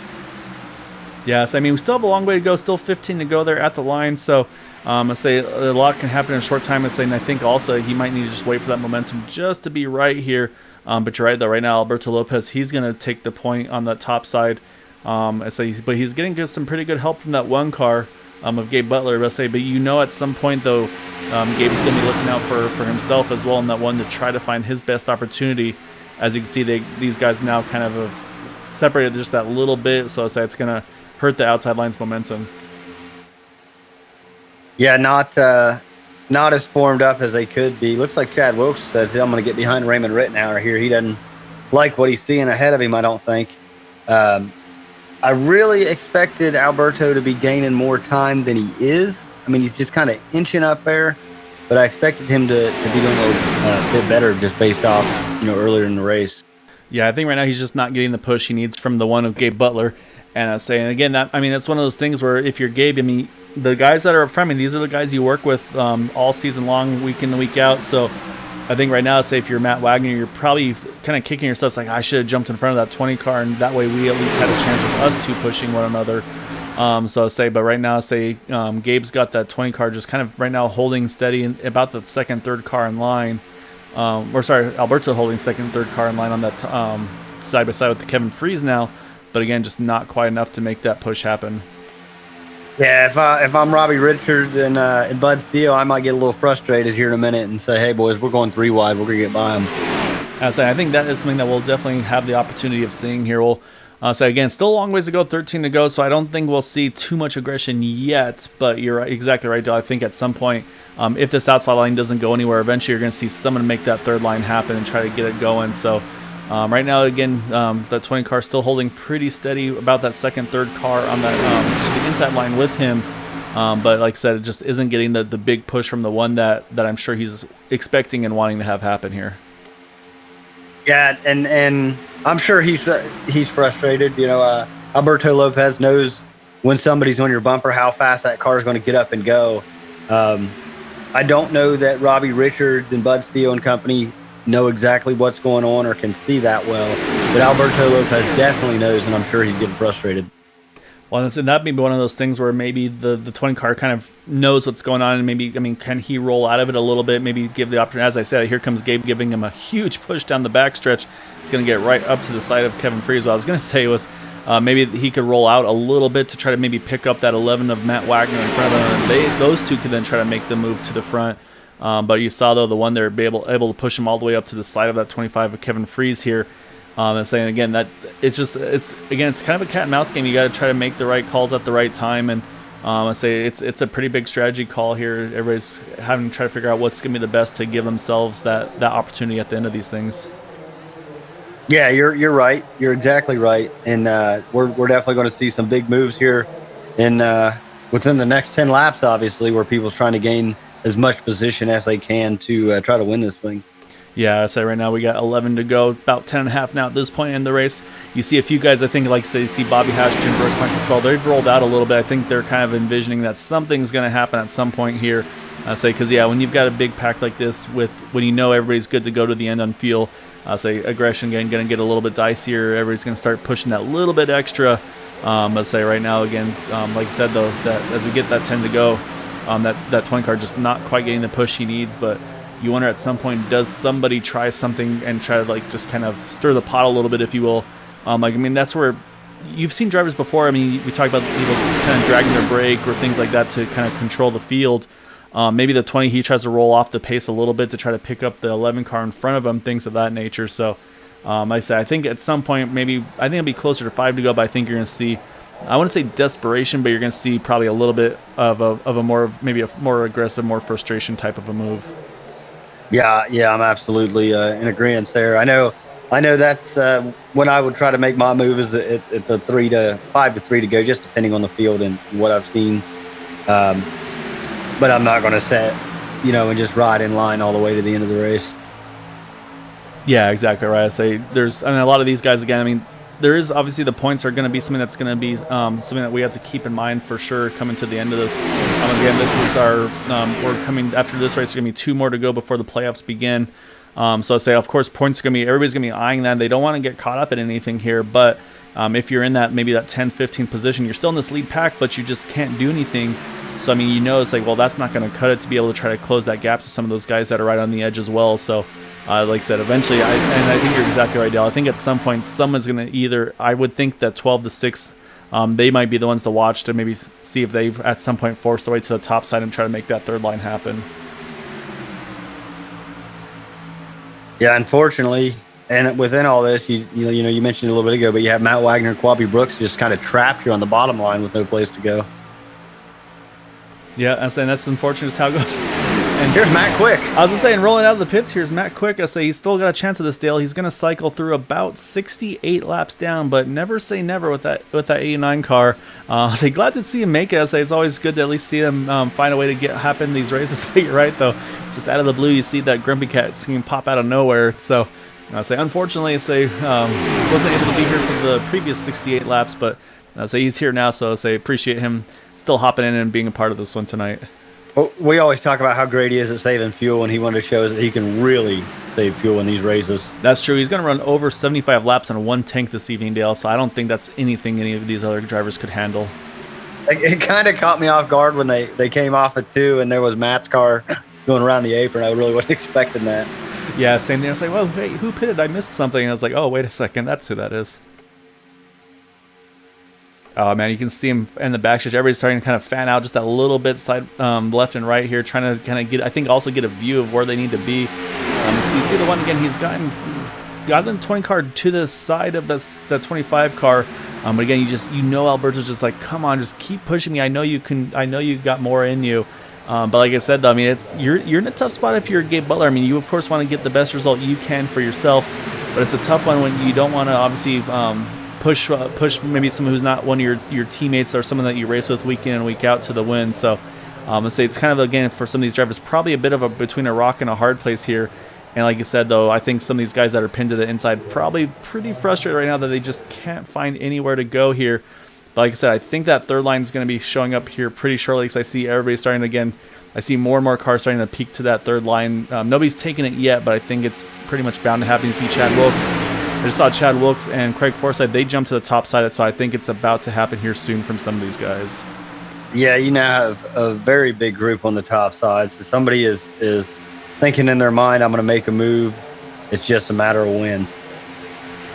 yes, we still have a long way to go. Still 15 to go there at the line. So, I say a lot can happen in a short time. And I think also he might need to just wait for that momentum just to be right here. But you're right though. Right now, Alberto Lopez, he's going to take the point on the top side. But he's getting some pretty good help from that 1 car. Of Gabe Butler, but at some point though, Gabe's going to be looking out for himself as well in that 1 to try to find his best opportunity. As you can see, these guys now kind of have separated just that little bit, so it's going to hurt the outside line's momentum. Yeah, not as formed up as they could be. Looks like Chad Wilkes says, I'm going to get behind Raymond Rittenauer here. He doesn't like what he's seeing ahead of him, I don't think. I really expected Alberto to be gaining more time than he is. He's just kind of inching up there, but I expected him to be doing a bit better just based off, earlier in the race. Yeah, I think right now he's just not getting the push he needs from the 1 of Gabe Butler. And again, that's one of those things where if you're Gabe, the guys that are up front, I mean, these are the guys you work with all season long, week in and week out. So I think right now, say if you're Matt Wagner, you're probably kind of kicking yourself. It's like, I should have jumped in front of that 20 car, and that way we at least had a chance with us two pushing one another. So say, but right now, say Gabe's got that 20 car just kind of right now holding steady in about the second, third car in line. Or sorry, Alberto holding second, third car in line on that side by side with the Kevin Freeze now. But again, just not quite enough to make that push happen. Yeah, if I'm Robbie Richards and Bud Steele, I might get a little frustrated here in a minute and say, hey, boys, we're going 3 wide. We're going to get by them. I think that is something that we'll definitely have the opportunity of seeing here. We'll say, again, still a long ways to go, 13 to go, so I don't think we'll see too much aggression yet. But you're exactly right, Dale. I think at some point, if this outside line doesn't go anywhere, eventually you're going to see someone make that third line happen and try to get it going. So right now, again, that 20 car still holding pretty steady about that second, third car on that the inside line with him. But like I said, it just isn't getting the big push from the one that I'm sure he's expecting and wanting to have happen here. Yeah, and I'm sure he's frustrated. You know, Alberto Lopez knows when somebody's on your bumper how fast that car is going to get up and go. I don't know that Robbie Richards and Bud Steele and company know exactly what's going on or can see that well, but Alberto Lopez definitely knows, and I'm sure he's getting frustrated. Well, and that may be one of those things where maybe the 20 car kind of knows what's going on, and maybe, I mean, can he roll out of it a little bit, maybe give the opportunity. As I said, here comes Gabe giving him a huge push down the backstretch. He's going to get right up to the side of Kevin Freeze. What I was going to say was maybe he could roll out a little bit to try to maybe pick up that 11 of Matt Wagner in front of him, and those two could then try to make the move to the front. But you saw, though, the one there be able to push him all the way up to the side of that 25 of Kevin Freeze here. And saying again that it's kind of a cat and mouse game. You got to try to make the right calls at the right time, and I say it's a pretty big strategy call here. Everybody's having to try to figure out what's going to be the best to give themselves that opportunity at the end of these things. Yeah, you're right. You're exactly right, and we're definitely going to see some big moves here, in within the next 10 laps. Obviously, where people's trying to gain as much position as they can to try to win this thing. Yeah, I say right now we got 11 to go, about 10 and a half now at this point in the race. You see a few guys, I think, like say, you see Bobby Hash, Jim Brooks, Michael Spall, they've rolled out a little bit. I think they're kind of envisioning that something's going to happen at some point here. I say, because, yeah, when you've got a big pack like this, when you know everybody's good to go to the end on fuel, I say aggression again going to get a little bit dicier. Everybody's going to start pushing that little bit extra. I say right now, again, like I said, though, that as we get that 10 to go, that 20 car just not quite getting the push he needs, but you wonder at some point, does somebody try something and try to like just kind of stir the pot a little bit, if you will. That's where you've seen drivers before. I mean, we talk about people kind of dragging their brake or things like that to kind of control the field. Maybe the 20, he tries to roll off the pace a little bit to try to pick up the 11 car in front of him, things of that nature. So, I think at some point, I think it'll be closer to 5 to go, but I think you're going to see, I want to say desperation, but you're going to see probably a little bit of a more aggressive, more frustration type of a move. Yeah, I'm absolutely in agreement there. I know that's when I would try to make my move is at the 5 to 3 to go, just depending on the field and what I've seen. But I'm not going to set, and just ride in line all the way to the end of the race. Yeah, exactly right. I say a lot of these guys, again, there is obviously the points are going to be something that's going to be something that we have to keep in mind for sure coming to the end of this. Again, this is we're coming after this race. There's going to be 2 more to go before the playoffs begin. So I say, of course, points are going to be, everybody's going to be eyeing that. They don't want to get caught up in anything here, but if you're in maybe that 10th, 15th position, you're still in this lead pack, but you just can't do anything. So, it's like, well, that's not going to cut it to be able to try to close that gap to some of those guys that are right on the edge as well. So, like I said, eventually, I think you're exactly right, Dale. I think at some point, someone's going to I would think that 12 to 6, they might be the ones to watch to maybe see if they've at some point forced their way to the top side and try to make that third line happen. Yeah, unfortunately, and within all this, you mentioned a little bit ago, but you have Matt Wagner and Quabi Brooks just kind of trapped here on the bottom line with no place to go. Yeah, and that's unfortunate as how it goes. And here's Matt Quick. I was just saying, rolling out of the pits, here's Matt Quick. I say he's still got a chance of this, Dale. He's going to cycle through about 68 laps down, but never say never with that 89 car. I say glad to see him make it. I say it's always good to at least see him find a way to happen these races. But you're right, though. Just out of the blue, you see that Grumpy Cat can pop out of nowhere. So I say, unfortunately, wasn't able to be here for the previous 68 laps, but I say he's here now. So I say appreciate him still hopping in and being a part of this one tonight. Well, we always talk about how great he is at saving fuel, and he wanted to show us that he can really save fuel in these races. That's true. He's going to run over 75 laps on one tank this evening, Dale, so I don't think that's anything any of these other drivers could handle. It kind of caught me off guard when they came off at 2 and there was Matt's car going around the apron. I really wasn't expecting that. Yeah, same thing. I was like, well, wait, who pitted? I missed something. And I was like, oh, wait a second. That's who that is. Oh, man, you can see him in the backstretch. Everybody's starting to kind of fan out just a little bit side left and right here, trying to kind of get, I think, also get a view of where they need to be. So you see the one again, he's gotten the 20 car to the side of that 25 car. But again, you know Alberto's just like, come on, just keep pushing me. I know you can. I know you got more in you. But like I said, though, I mean, you're in a tough spot if you're Gabe Butler. I mean, you of course want to get the best result you can for yourself, but it's a tough one when you don't want to obviously push maybe someone who's not one of your teammates or someone that you race with week in and week out to the win. So let's say it's kind of, again, for some of these drivers, probably a bit of between a rock and a hard place here. And like you said, though, I think some of these guys that are pinned to the inside probably pretty frustrated right now that they just can't find anywhere to go here. But like I said, I think that third line is going to be showing up here pretty shortly because I see everybody starting to, again, I see more and more cars starting to peak to that third line. Nobody's taken it yet, but I think it's pretty much bound to happen. You see Chad Wilkes. I just saw Chad Wilkes and Craig Forsythe. They jumped to the top side, so I think it's about to happen here soon from some of these guys. Yeah, you now have a very big group on the top side. So somebody is thinking in their mind, I'm going to make a move. It's just a matter of when.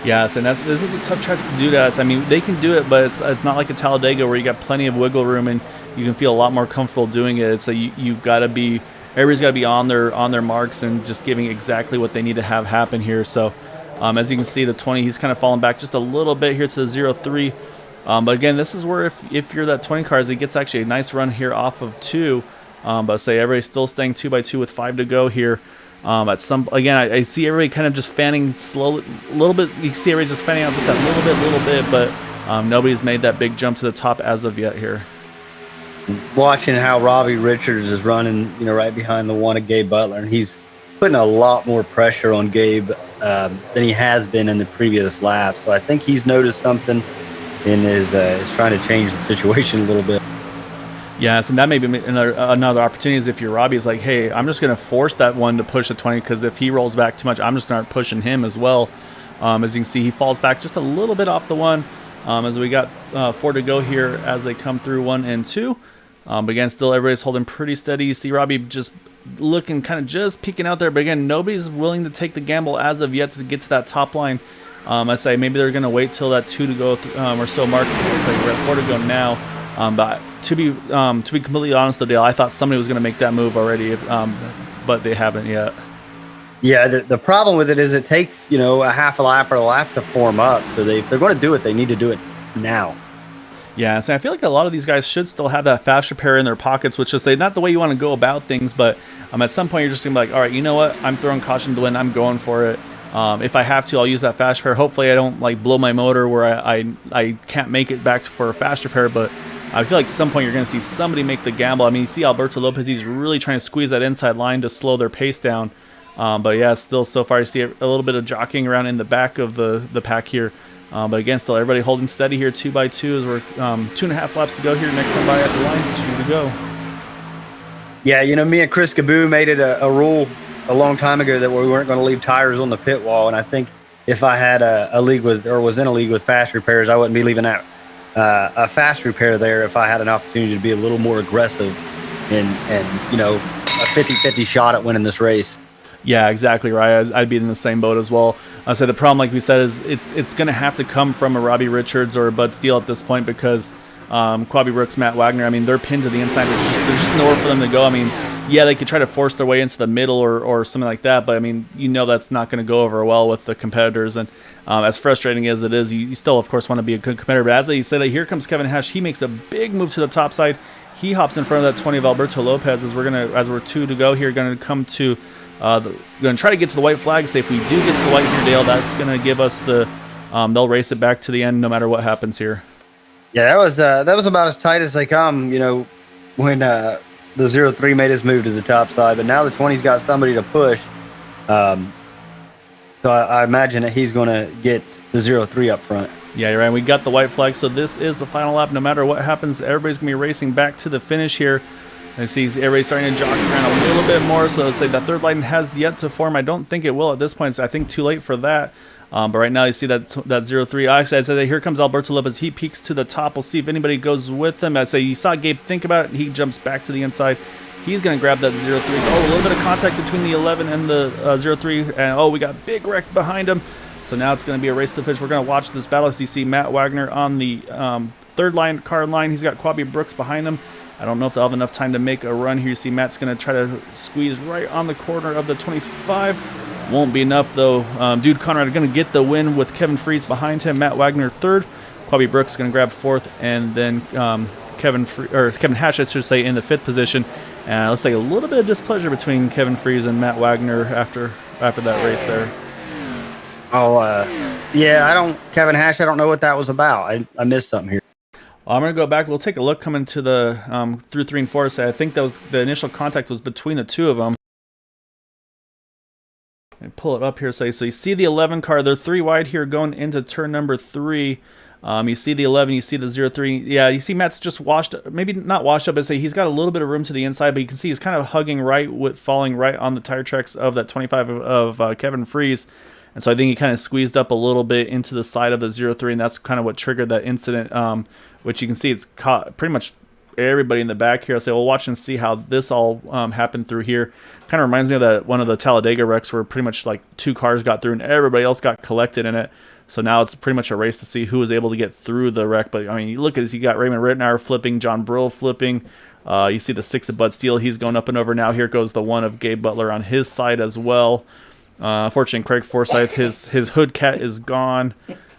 Yes, and this is a tough track to do that. I mean, they can do it, but it's not like a Talladega where you got plenty of wiggle room and you can feel a lot more comfortable doing it. So you got to be, everybody's got to be on their marks and just giving exactly what they need to have happen here. So as you can see, the 20, he's kind of falling back just a little bit here to the 0-3. But again, this is where if you're that 20 cars, it gets actually a nice run here off of 2. But say everybody's still staying 2x2 with 5 to go here. I see everybody kind of just fanning slowly, a little bit. You see everybody just fanning out just that little bit, but nobody's made that big jump to the top as of yet here. Watching how Robbie Richards is running, right behind the one of Gabe Butler, and he's putting a lot more pressure on Gabe than he has been in the previous laps. So I think he's noticed something and is trying to change the situation a little bit. Yes, and that may be another opportunity is if you're Robbie, is like, hey, I'm just going to force that one to push the 20 because if he rolls back too much, I'm just going to start pushing him as well. As you can see, he falls back just a little bit off the one as we got 4 to go here as they come through 1 and 2. But again, still everybody's holding pretty steady. You see Robbie just looking kind of just peeking out there. But again, nobody's willing to take the gamble as of yet to get to that top line. I say maybe they're going to wait till that 2 to go or so mark. We're at 4 to go now. But to be completely honest, Dale, I thought somebody was going to make that move already, but they haven't yet. Yeah, the problem with it is it takes a half a lap or a lap to form up. So if they're going to do it, they need to do it now. Yeah, so I feel like a lot of these guys should still have that fast repair in their pockets, which is not the way you want to go about things, but at some point you're just going to be like, all right, you know what? I'm throwing caution to the wind. I'm going for it. If I have to, I'll use that fast repair. Hopefully I don't blow my motor where I can't make it back for a fast repair, but I feel like at some point you're going to see somebody make the gamble. I mean, you see Alberto Lopez, he's really trying to squeeze that inside line to slow their pace down. But yeah, still so far you see a little bit of jockeying around in the back of the pack here. But again, still everybody holding steady here 2x2 as we're 2.5 laps to go here. Next one by at the line, 2 to go. Yeah, me and Chris Caboo made it a rule a long time ago that we weren't going to leave tires on the pit wall. And I think if I had was in a league with fast repairs, I wouldn't be leaving that a fast repair there if I had an opportunity to be a little more aggressive and a 50-50 shot at winning this race. Yeah, exactly right. I'd be in the same boat as well. I said the problem, like we said, is it's going to have to come from a Robbie Richards or a Bud Steele at this point because Quabi Brooks, Matt Wagner, I mean, they're pinned to the inside. There's just nowhere for them to go. I mean, yeah, they could try to force their way into the middle or something like that, but I mean, that's not going to go over well with the competitors. And as frustrating as it is, you still, of course, want to be a good competitor. But as I said, here comes Kevin Hash. He makes a big move to the top side. He hops in front of that 20 of Alberto Lopez as we're 2 to go here. Going to come to going to try to get to the white flag. Say if we do get to the white here, Dale, that's going to give us the they'll race it back to the end no matter what happens here. Yeah, that was about as tight as they come. When the 0-3 made his move to the top side, but now the 20's got somebody to push. So I imagine that he's going to get the 0-3 up front. Yeah, you're right. We got the white flag, so this is the final lap. No matter what happens, everybody's going to be racing back to the finish here. I see everybody's starting to jog around a little bit more, so let's say the third line has yet to form. I don't think it will at this point. So I think too late for that. But right now you see that 0-3. Actually, I said here comes Alberto Lopez. He peeks to the top. We'll see if anybody goes with him. I say you saw Gabe think about it. He jumps back to the inside. He's going to grab that 0-3. Oh, a little bit of contact between the 11 and the 0-3. And oh, we got big wreck behind him. So now it's going to be a race to the finish. We're going to watch this battle. As you see Matt Wagner on the third line car line. He's got Quabi Brooks behind him. I don't know if they'll have enough time to make a run here. You see Matt's going to try to squeeze right on the corner of the 25. Won't be enough, though. Dude Conrad going to get the win with Kevin Fries behind him. Matt Wagner third. Quabi Brooks going to grab fourth. And then Kevin Hash, I should say, in the fifth position. And looks like a little bit of displeasure between Kevin Fries and Matt Wagner after that race there. Oh, yeah, Kevin Hash, I don't know what that was about. I missed something here. I'm going to go back. We'll take a look coming to the through 3 and 4. So I think that was the initial contact was between the two of them. And pull it up here. So you see the 11 car. They're 3 wide here going into turn number 3. You see the 11. You see the 0-3. Yeah, you see Matt's just washed. Maybe not washed up. But say he's got a little bit of room to the inside, but you can see he's kind of hugging right, falling right on the tire tracks of that 25 of Kevin Fries. And so I think he kind of squeezed up a little bit into the side of the 0-3, and that's kind of what triggered that incident, which you can see it's caught pretty much everybody in the back here. I'll say, we'll watch and see how this all happened through here. Kind of reminds me of that one of the Talladega wrecks where pretty much like 2 cars got through and everybody else got collected in it. So now it's pretty much a race to see who was able to get through the wreck. But, I mean, you look at this, you got Raymond Rittenauer flipping, John Brill flipping. You see the 6 of Bud Steele. He's going up and over now. Here goes the 1 of Gabe Butler on his side as well. Unfortunately, Craig Forsyth, his hood cat is gone.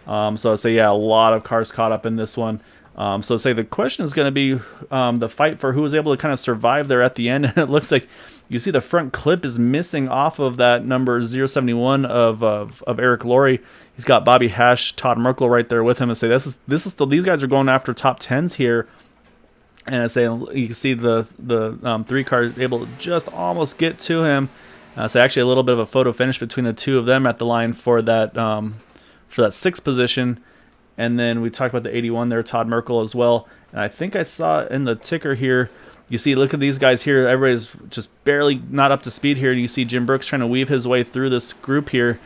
So I say, yeah, a lot of cars caught up in this one. So I say the question is going to be the fight for who was able to kind of survive there at the end. And it looks like you see the front clip is missing off of that number 071 of Eric Laurie. He's got Bobby Hash, Todd Merkel right there with him. And say this is still, these guys are going after top 10s here. And I say you can see the 3 car able to just almost get to him. So actually a little bit of a photo finish between the 2 of them at the line for that 6th position. And then we talked about the 81 there, Todd Merkel as well. And I think I saw in the ticker here, you see, look at these guys here. Everybody's just barely not up to speed here. And you see Jim Brooks trying to weave his way through this group here.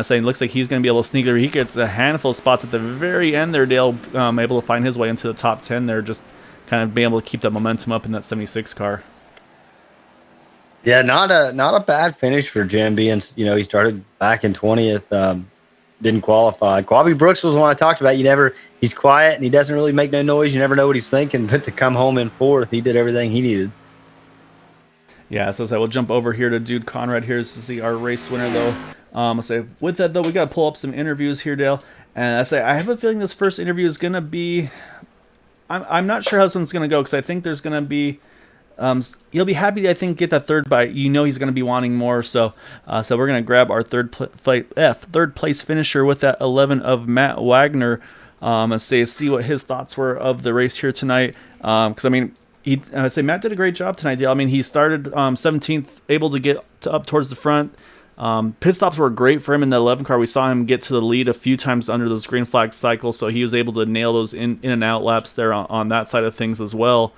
Saying looks like he's going to be able to sneak there. He gets a handful of spots at the very end there. Dale able to find his way into the top 10 there, just kind of being able to keep that momentum up in that 76 car. Yeah, not a bad finish for Jim, being, he started back in 20th, didn't qualify. Quabi Brooks was the one I talked about. He's quiet and he doesn't really make no noise. You never know what he's thinking, but to come home in 4th, he did everything he needed. Yeah, so we'll jump over here to Dude Conrad here to see our race winner though. I'll say with that though, we got to pull up some interviews here, Dale. And I say I have a feeling this first interview is gonna be. I'm not sure how this one's gonna go because I think there's gonna be. He'll be happy to, I think, get that third bite. He's going to be wanting more. So we're going to grab our third place finisher with that 11 of Matt Wagner. And see what his thoughts were of the race here tonight. Because I mean, I'd say Matt did a great job tonight, Dale. I mean, he started 17th, able to get up towards the front. Pit stops were great for him in the 11 car. We saw him get to the lead a few times under those green flag cycles, so he was able to nail those in and out laps there on that side of things as well.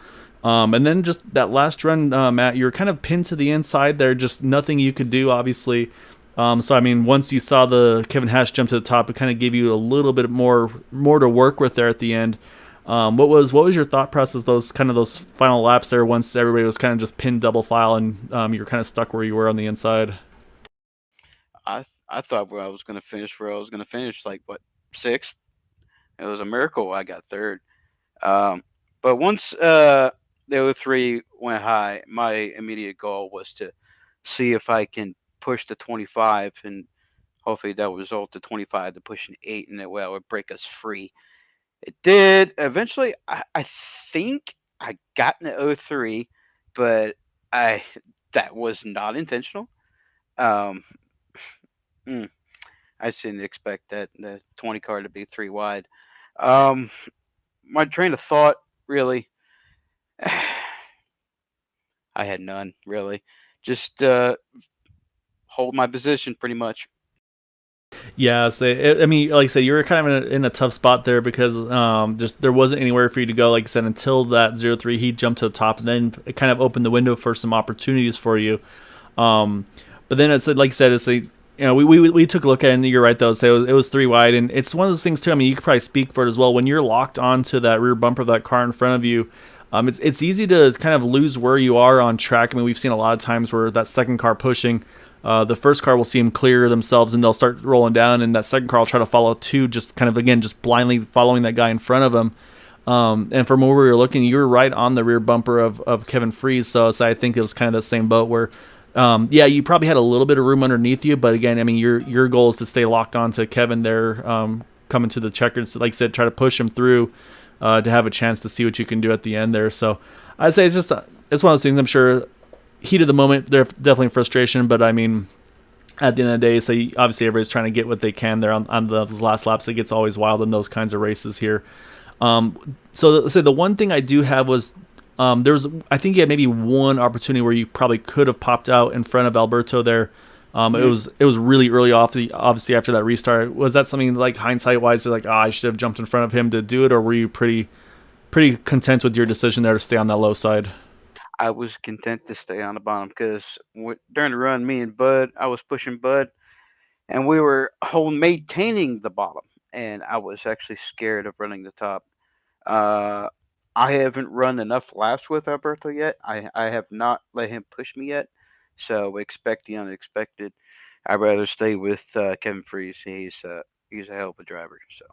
And then just that last run, Matt, you were kind of pinned to the inside there, just nothing you could do, obviously. So, I mean, once you saw the Kevin Hash jump to the top, it kind of gave you a little bit more to work with there at the end. What was your thought process, those final laps there once everybody was kind of just pinned double file and you're kind of stuck where you were on the inside? I thought I was going to finish like, 6th? It was a miracle I got 3rd. But once the 03 went high, my immediate goal was to see if I can push the 25, and hopefully that would result to 25 to push an 8, and that way it would break us free. It did. Eventually, I think I got in the 03, but that was not intentional. I didn't expect that the 20 car to be 3 wide. My train of thought, really, I had none, really. Just hold my position, pretty much. Yeah, so I mean, like I said, you were kind of in a tough spot there because just there wasn't anywhere for you to go. Like I said, until that 0-3, he jumped to the top, and then it kind of opened the window for some opportunities for you. Um, but then it's like I said, it's like we took a look at it, and you're right though. So it was three wide, and it's one of those things too. I mean, you could probably speak for it as well. When you're locked onto that rear bumper of that car in front of you, it's easy to kind of lose where you are on track. I mean, we've seen a lot of times where that second car pushing, the first car will see them clear themselves and they'll start rolling down, and that second car will try to follow too, just kind of again just blindly following that guy in front of them. And from where we were looking, you were right on the rear bumper of Kevin Freeze. So I think it was kind of the same boat where, yeah, you probably had a little bit of room underneath you, but again, I mean, your goal is to stay locked onto Kevin there, coming to the checkers. Like I said, try to push him through, to have a chance to see what you can do at the end there. So I'd say it's just it's one of those things. I'm sure heat of the moment, there's definitely frustration, but I mean, at the end of the day, so obviously everybody's trying to get what they can there on those last laps. It gets always wild in those kinds of races here. So let's say the one thing I do have was, there's I think you had maybe one opportunity where you probably could have popped out in front of Alberto there. It was really early off obviously after that restart. Was that something like hindsight wise, like I should have jumped in front of him to do it, or were you pretty content with your decision there to stay on that low side? I was content to stay on the bottom because during the run, me and Bud, I was pushing Bud, and we were maintaining the bottom, and I was actually scared of running the top. Uh, I haven't run enough laps with Alberto yet. I have not let him push me yet, so expect the unexpected. I'd rather stay with Kevin Freeze. He's a hell of a driver. So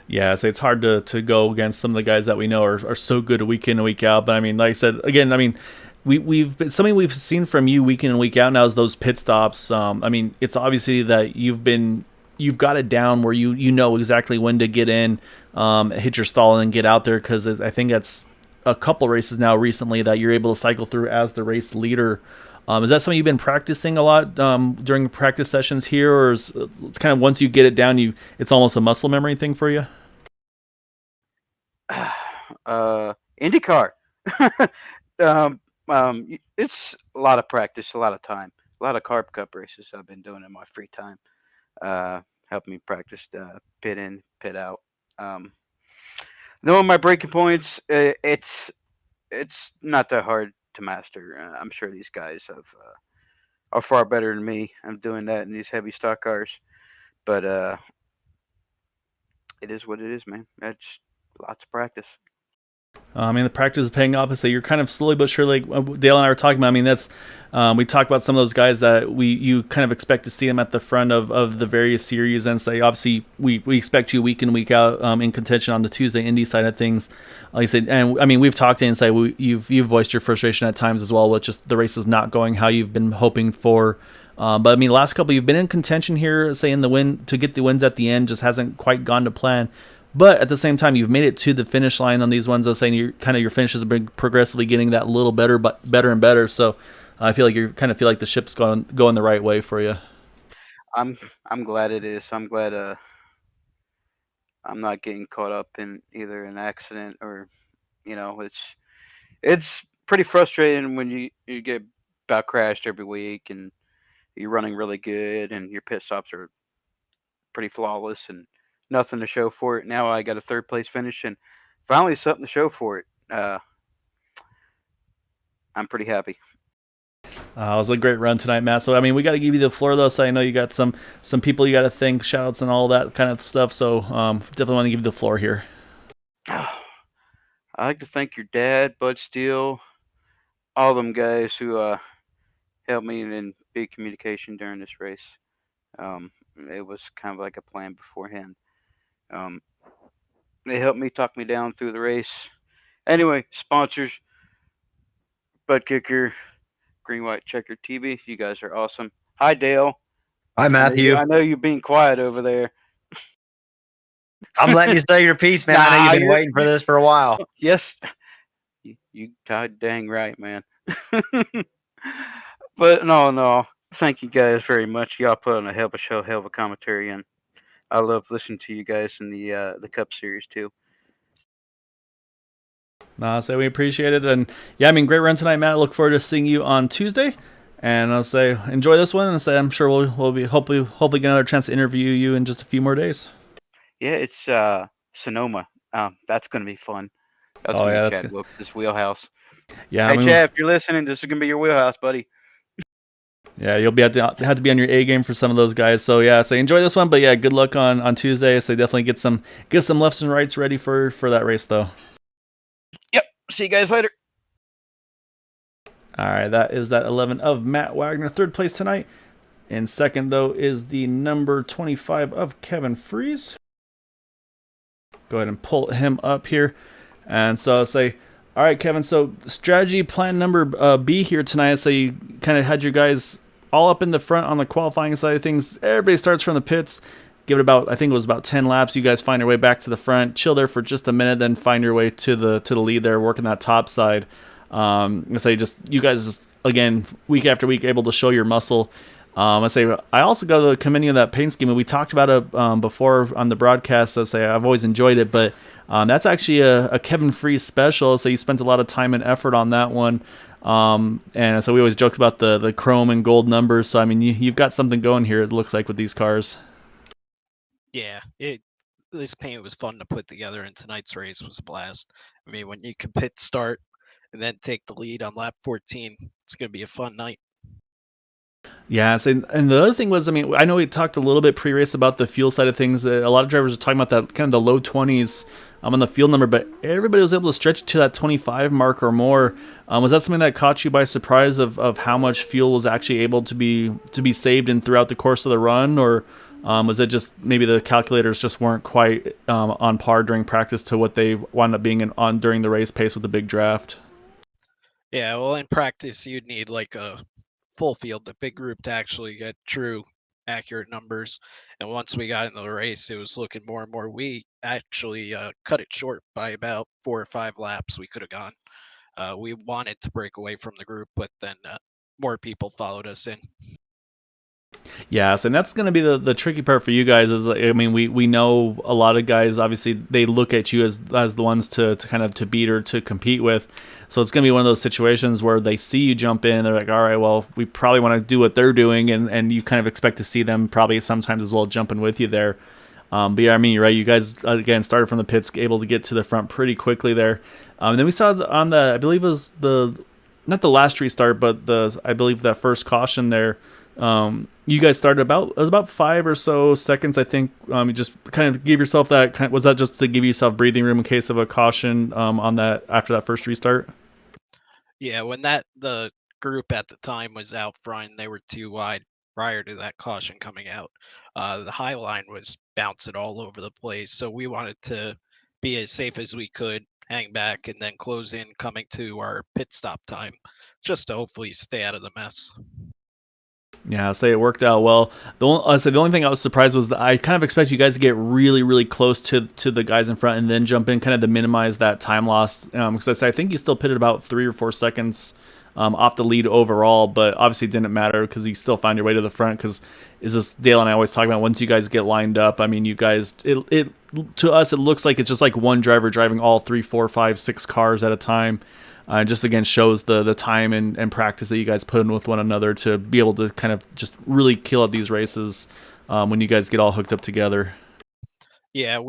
Yeah, so it's hard to go against some of the guys that we know are so good week in and week out. But I mean, like I said, again, I mean, we've been, something we've seen from you week in and week out now is those pit stops. I mean, it's obviously that you've got it down where you know exactly when to get in, hit your stall and then get out there, because I think that's a couple races now recently that you're able to cycle through as the race leader. Is that something you've been practicing a lot during practice sessions here, or is it's kind of once you get it down, it's almost a muscle memory thing for you? IndyCar. It's a lot of practice, a lot of time, a lot of carb cup races I've been doing in my free time. Helped me practice pit in, pit out. Um, Knowing my breaking points, it's not that hard to master. I'm sure these guys are far better than me. I'm doing that in these heavy stock cars, but it is what it is, man. That's lots of practice. I mean, the practice is paying off. I say you're kind of slowly but surely. Dale and I were talking about. I mean, that's we talked about some of those guys that you kind of expect to see them at the front of the various series, and say obviously we expect you week in week out, in contention on the Tuesday Indy side of things. Like I said, and I mean we've talked to you and say you've voiced your frustration at times as well with just the races not going how you've been hoping for. But I mean, last couple you've been in contention here, say in the win to get the wins at the end, just hasn't quite gone to plan. But at the same time, you've made it to the finish line on these ones. I was saying your finishes have been progressively getting that little better, but better and better. So I feel like you kind of feel like the ship's going the right way for you. I'm I'm glad it is. I'm glad I'm not getting caught up in either an accident or it's pretty frustrating when you get about crashed every week and you're running really good and your pit stops are pretty flawless and nothing to show for it. Now I got a third place finish and finally something to show for it. I'm pretty happy. It was a great run tonight, Matt. So I mean, we got to give you the floor though. So I know you got some people you got to thank, shoutouts and all that kind of stuff. So definitely want to give you the floor here. I'd like to thank your dad, Bud Steele, all them guys who helped me in big communication during this race. Um, it was kind of like a plan beforehand. Um, they helped me talk me down through the race. Anyway, sponsors, Bud Kicker, Green White Checker TV. You guys are awesome. Hi, Dale. Hi, Matthew. I know you're being quiet over there. I'm letting you say your piece, man. I know you've been waiting for this for a while. Yes, you god dang right, man. But no. Thank you guys very much. Y'all put on a hell of a show, hell of a commentary, and I love listening to you guys in the Cup Series too. So we appreciate it, and yeah, I mean, great run tonight, Matt. Look forward to seeing you on Tuesday. And I'll say enjoy this one, and say I'm sure we'll be hopefully get another chance to interview you in just a few more days. Yeah, it's Sonoma. That's gonna be fun. That's Oh gonna be yeah, that's Chad good. Wilkes' wheelhouse. Yeah, I Hey mean, Chad, if you're listening, this is gonna be your wheelhouse, buddy. yeah, you'll be have to be on your A game for some of those guys. So yeah, say enjoy this one, but yeah, good luck on Tuesday. So definitely get some lefts and rights ready for that race though. Yep. See you guys later. All right, that is that 11 of Matt Wagner, third place tonight. In second though is the number 25 of Kevin Freeze. Go ahead and pull him up here, and so I'll say. All right, Kevin. So strategy plan number B here tonight. So you kind of had your guys all up in the front on the qualifying side of things. Everybody starts from the pits. Give it about, I think it was about 10 laps. You guys find your way back to the front, chill there for just a minute, then find your way to the lead there, working that top side. I say just you guys just, again, week after week able to show your muscle. I say I also got to commend you on that paint scheme. We talked about it before on the broadcast. I say I've always enjoyed it, but that's actually a Kevin Freeze special. So you spent a lot of time and effort on that one. And so we always joke about the chrome and gold numbers. So I mean, you've got something going here. It looks like with these cars. Yeah, this paint was fun to put together, and tonight's race was a blast. I mean, when you can pit start and then take the lead on lap 14, it's going to be a fun night. Yeah, so, and the other thing was, I mean, I know we talked a little bit pre-race about the fuel side of things. A lot of drivers are talking about that kind of the low 20s on the fuel number, but everybody was able to stretch it to that 25 mark or more. Was that something that caught you by surprise of how much fuel was actually able to be saved in throughout the course of the run, or was it just maybe the calculators just weren't quite on par during practice to what they wound up being on during the race pace with the big draft? Yeah, well, in practice, you'd need like a full field, a big group to actually get true, accurate numbers. And once we got into the race, it was looking more and more. We actually cut it short by about 4 or 5 laps. We could have gone. We wanted to break away from the group, but then more people followed us in. Yes, and that's going to be the tricky part for you guys. Is I mean, we know a lot of guys. Obviously, they look at you as the ones to kind of to beat or to compete with. So it's going to be one of those situations where they see you jump in, they're like, all right, well, we probably want to do what they're doing, and you kind of expect to see them probably sometimes as well jumping with you there. But yeah, I mean, you're right. You guys again started from the pits, able to get to the front pretty quickly there. And then we saw on the, I believe it was not the last restart, but I believe that first caution there. You guys started it was about 5 or so seconds, I think. You just kind of give yourself that was that just to give yourself breathing room in case of a caution on that after that first restart? Yeah, when the group at the time was out front, they were too wide prior to that caution coming out. The high line was bouncing all over the place, so we wanted to be as safe as we could, hang back, and then close in coming to our pit stop time, just to hopefully stay out of the mess. Yeah, I'll say it worked out well. The only thing I was surprised was that I kind of expect you guys to get really, really close to the guys in front and then jump in, kind of to minimize that time loss. Because I think you still pitted about 3 or 4 seconds off the lead overall, but obviously it didn't matter because you still found your way to the front. Because is this Dale and I always talk about once you guys get lined up? I mean, you guys, it to us it looks like it's just like one driver driving all 3, 4, 5, 6 cars at a time. Just again shows the time and practice that you guys put in with one another to be able to kind of just really kill at these races when you guys get all hooked up together. Yeah,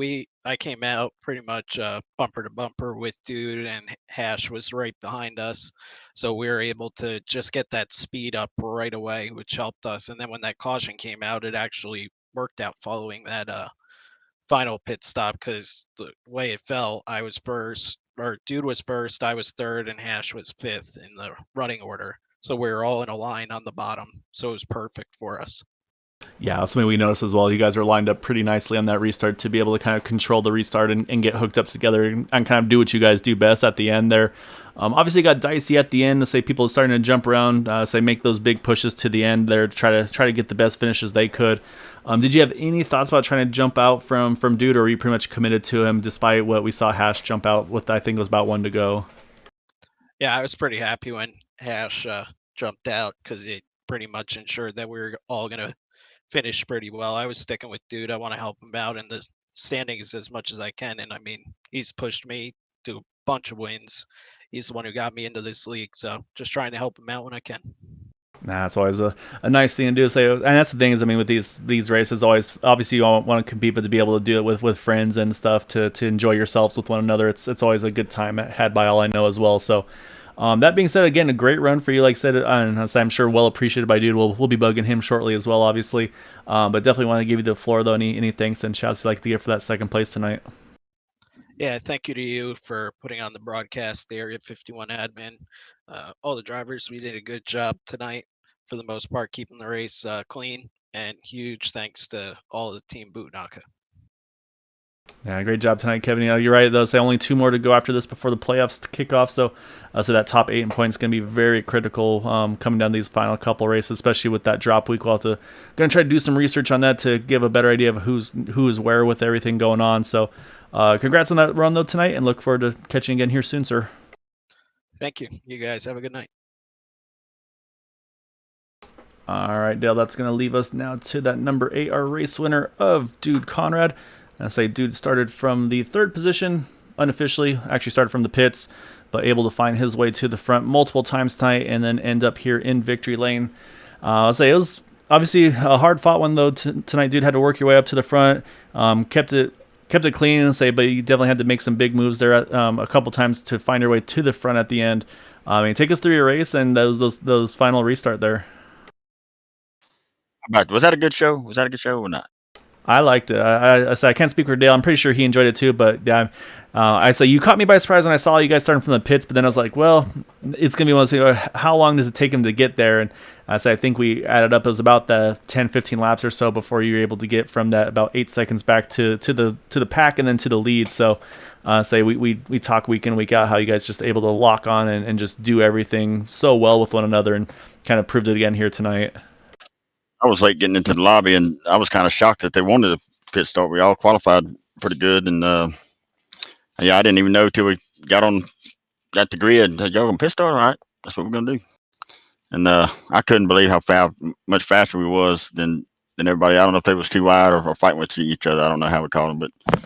I came out pretty much bumper to bumper with Dude, and Hash was right behind us. So we were able to just get that speed up right away, which helped us. And then when that caution came out, it actually worked out following that final pit stop, because the way it fell, I was first, or Dude was first, I was third, and Hash was fifth in the running order. So we were all in a line on the bottom. So it was perfect for us. Yeah, that's something we noticed as well. You guys are lined up pretty nicely on that restart to be able to kind of control the restart and get hooked up together and kind of do what you guys do best at the end there. Obviously, it got dicey at the end. To say people are starting to jump around, say make those big pushes to the end there to try to get the best finishes they could. Did you have any thoughts about trying to jump out from Dude, or were you pretty much committed to him despite what we saw Hash jump out with? I think it was about 1 to go. Yeah, I was pretty happy when Hash jumped out, because it pretty much ensured that we were all going to finish pretty well. I was sticking with Dude. I want to help him out in the standings as much as I can. And I mean, he's pushed me to a bunch of wins. He's the one who got me into this league. So just trying to help him out when I can. Nah, it's always a nice thing to do. Say, and that's the thing is, I mean, with these races, always obviously you all want to compete, but to be able to do it with friends and stuff to enjoy yourselves with one another, it's always a good time had by all I know as well. So, that being said, again, a great run for you. Like I said, and I'm sure well appreciated by Dude. We'll be bugging him shortly as well, obviously. But definitely want to give you the floor though. Any thanks and shouts you'd like to give for that second place tonight? Yeah, thank you to you for putting on the broadcast, the Area 51 admin, all the drivers. We did a good job tonight for the most part, keeping the race clean. And huge thanks to all the team Bootnaka. Yeah, great job tonight, Kevin. You know, you're right, though. Say only 2 more to go after this before the playoffs kick off. So that top 8 in points is going to be very critical coming down these final couple races, especially with that drop week. We'll have to going to try to do some research on that to give a better idea of who is where with everything going on. So congrats on that run, though, tonight, and look forward to catching you again here soon, sir. Thank you. You guys have a good night. All right, Dale, that's going to leave us now to that number 8, our race winner of Dude Conrad. I say Dude started from the 3rd position unofficially, actually started from the pits, but able to find his way to the front multiple times tonight and then end up here in victory lane. I'll say it was obviously a hard fought one though tonight. Dude had to work your way up to the front, kept it clean and say, but you definitely had to make some big moves there a couple times to find your way to the front at the end. I mean, take us through your race and those final restart there. Was that a good show? Was that a good show or not? I liked it. I can't speak for Dale. I'm pretty sure he enjoyed it too. But yeah, I say you caught me by surprise when I saw you guys starting from the pits. But then I was like, well, it's gonna be one of those things. How long does it take him to get there? And I say I think we added up. It was about the 10, 15 laps or so before you were able to get from that about 8 seconds back to the pack and then to the lead. So say we talk week in week out how you guys just able to lock on and just do everything so well with one another and kind of proved it again here tonight. I was late getting into the lobby, and I was kind of shocked that they wanted a pit start. We all qualified pretty good, and yeah, I didn't even know till we got the grid. And said, "Y'all gonna pit start? All right, that's what we're gonna do." And I couldn't believe how much faster we was than everybody. I don't know if they was too wide or fighting with each other. I don't know how we called them, but